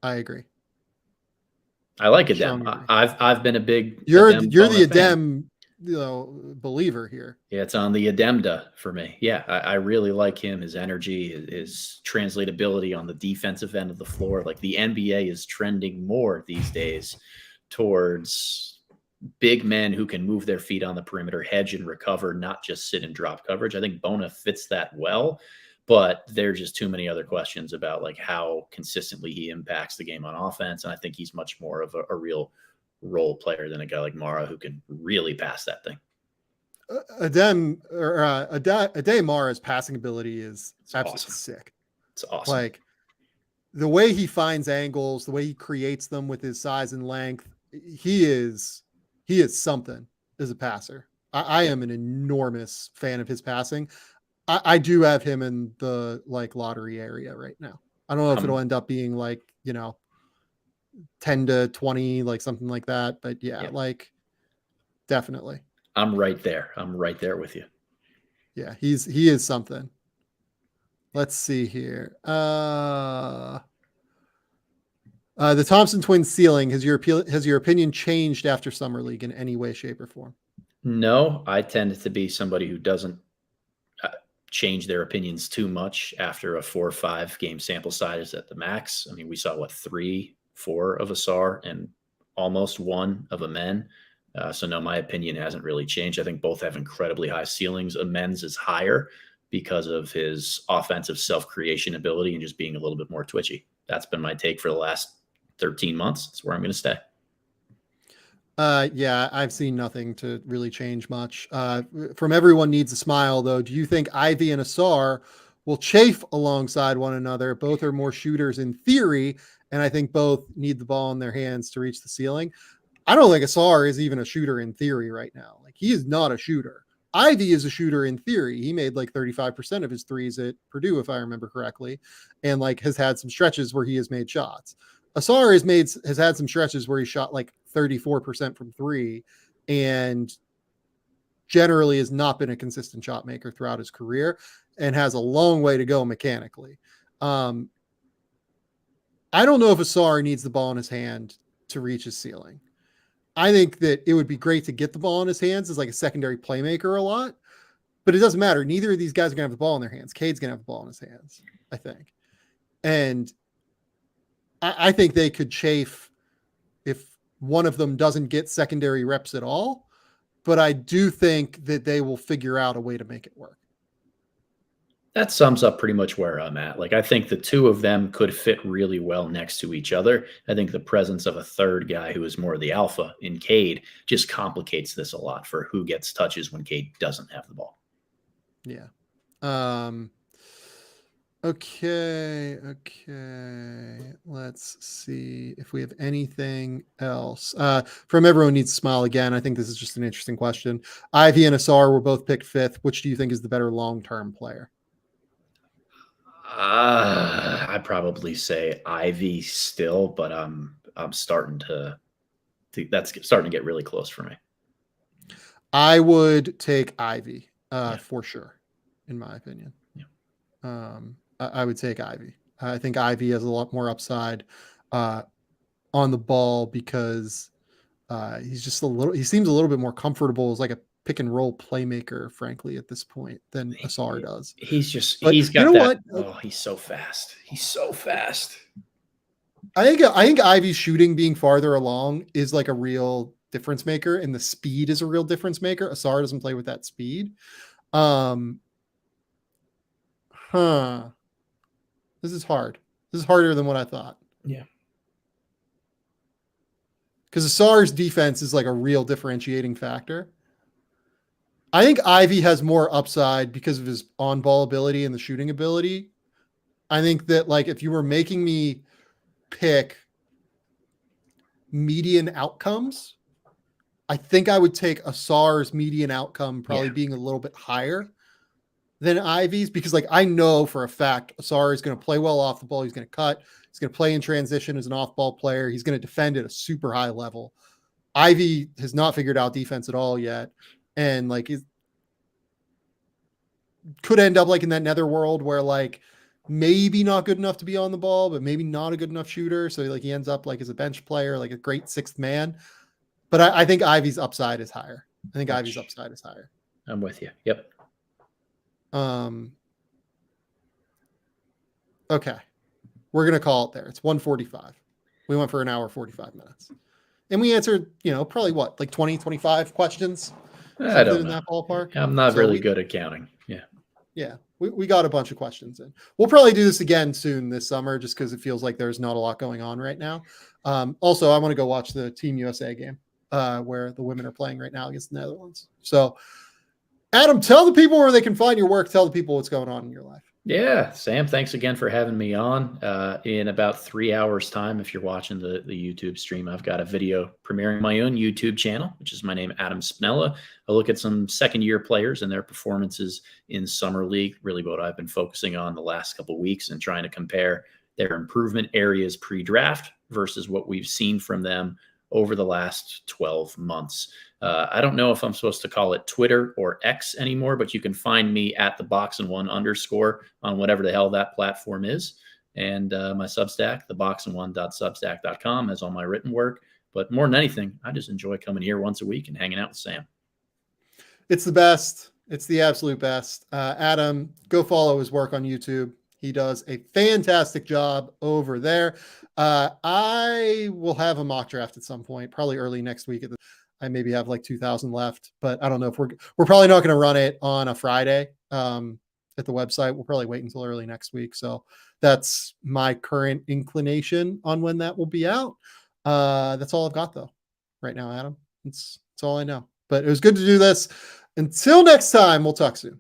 I agree. I like Adem. I've been a big you're the Adem believer here. Yeah, it's on the Ademda for me. Yeah, I really like him. His energy, his translatability on the defensive end of the floor. Like the NBA is trending more these days towards big men who can move their feet on the perimeter, hedge and recover, not just sit and drop coverage. I think Bona fits that well, but there's just too many other questions about like how consistently he impacts the game on offense. And I think he's much more of a real role player than a guy like Mara who can really pass that thing. Ade Mara's passing ability is absolutely sick. It's awesome. Like the way he finds angles, the way he creates them with his size and length, he is something as a passer. I am an enormous fan of his passing. I do have him in the like lottery area right now. I don't know if it'll end up being like, 10 to 20, like something like that. But yeah, like definitely. I'm right there. I'm right there with you. Yeah, he is something. Let's see here. The Thompson twins ceiling, has your opinion changed after Summer League in any way, shape, or form? No, I tend to be somebody who doesn't change their opinions too much after a 4 or 5 game sample size at the max. I mean, we saw 3, 4 of Asar and almost 1 of Amen. So no, my opinion hasn't really changed. I think both have incredibly high ceilings. Amen's is higher because of his offensive self-creation ability and just being a little bit more twitchy. That's been my take for the last 13 months. That's where I'm going to stay. Yeah, I've seen nothing to really change much. From Everyone Needs a Smile, though, do you think Ivy and Asar will chafe alongside one another? Both are more shooters in theory, and I think both need the ball in their hands to reach the ceiling. I don't think Asar is even a shooter in theory right now. Like, he is not a shooter. Ivy is a shooter in theory. He made like 35% of his threes at Purdue, if I remember correctly, and like has had some stretches where he has made shots. Asar has had some stretches where he shot like 34% from 3 and generally has not been a consistent shot maker throughout his career and has a long way to go mechanically. I don't know if Asar needs the ball in his hand to reach his ceiling. I think that it would be great to get the ball in his hands as like a secondary playmaker a lot, but it doesn't matter. Neither of these guys are going to have the ball in their hands. Cade's going to have the ball in his hands, I think. And I think they could chafe if one of them doesn't get secondary reps at all, but I do think that they will figure out a way to make it work. That sums up pretty much where I'm at. Like, I think the two of them could fit really well next to each other. I think the presence of a third guy who is more the alpha in Cade just complicates this a lot for who gets touches when Cade doesn't have the ball. Yeah. Okay. Let's see if we have anything else. From Everyone Needs a Smile again, I think this is just an interesting question. Ivy and Asar were both picked 5th. Which do you think is the better long-term player? I'd probably say Ivy still, but I'm starting to think that's starting to get really close for me. I would take Ivy for sure, in my opinion. Yeah. I would take Ivy. I think Ivy has a lot more upside on the ball because He's just he seems a little bit more comfortable as like a pick and roll playmaker, frankly, at this point than Asar does. But He's you got know that. what? Oh, he's so fast. He's so fast. I think Ivy's shooting being farther along is like a real difference maker, and the speed is a real difference maker. Asar doesn't play with that speed. This is hard. This is harder than what I thought. Yeah. Because Asar's defense is like a real differentiating factor. I think Ivy has more upside because of his on-ball ability and the shooting ability. I think that like if you were making me pick median outcomes, I think I would take Asar's median outcome probably being a little bit higher than Ivy's, because like I know for a fact Asar is going to play well off the ball. He's going to cut. He's going to play in transition as an off-ball player. He's going to defend at a super high level. Ivy has not figured out defense at all yet, and like he could end up like in that netherworld where like maybe not good enough to be on the ball, but maybe not a good enough shooter. So like he ends up like as a bench player, like a great sixth man. But I think Ivy's upside is higher. I think Ivy's upside is higher. I'm with you. Yep. Okay. We're going to call it there. It's 1:45. We went for an hour, 45 minutes. And we answered, probably what, like 20, 25 questions? I don't know. In that ballpark. I'm not really good at counting. Yeah. Yeah. We got a bunch of questions in. We'll probably do this again soon this summer, just because it feels like there's not a lot going on right now. Also, I want to go watch the Team USA game where the women are playing right now against the Netherlands. So, Adam, tell the people where they can find your work. Tell the people what's going on in your life. Yeah, Sam, thanks again for having me on. In about 3 hours' time, if you're watching the YouTube stream, I've got a video premiering my own YouTube channel, which is my name, Adam Spinella. I look at some second-year players and their performances in Summer League, really what I've been focusing on the last couple of weeks, and trying to compare their improvement areas pre-draft versus what we've seen from them over the last 12 months. I don't know if I'm supposed to call it Twitter or X anymore, but you can find me at the boxandone_ on whatever the hell that platform is. And my Substack, theboxandone.substack.com, has all my written work. But more than anything, I just enjoy coming here once a week and hanging out with Sam. It's the best. It's the absolute best. Adam, go follow his work on YouTube. He does a fantastic job over there. I will have a mock draft at some point, probably early next week. I maybe have like 2,000 left, but I don't know if we're probably not going to run it on a Friday at the website. We'll probably wait until early next week. So that's my current inclination on when that will be out. That's all I've got though right now, Adam. That's all I know, but it was good to do this. Until next time, we'll talk soon.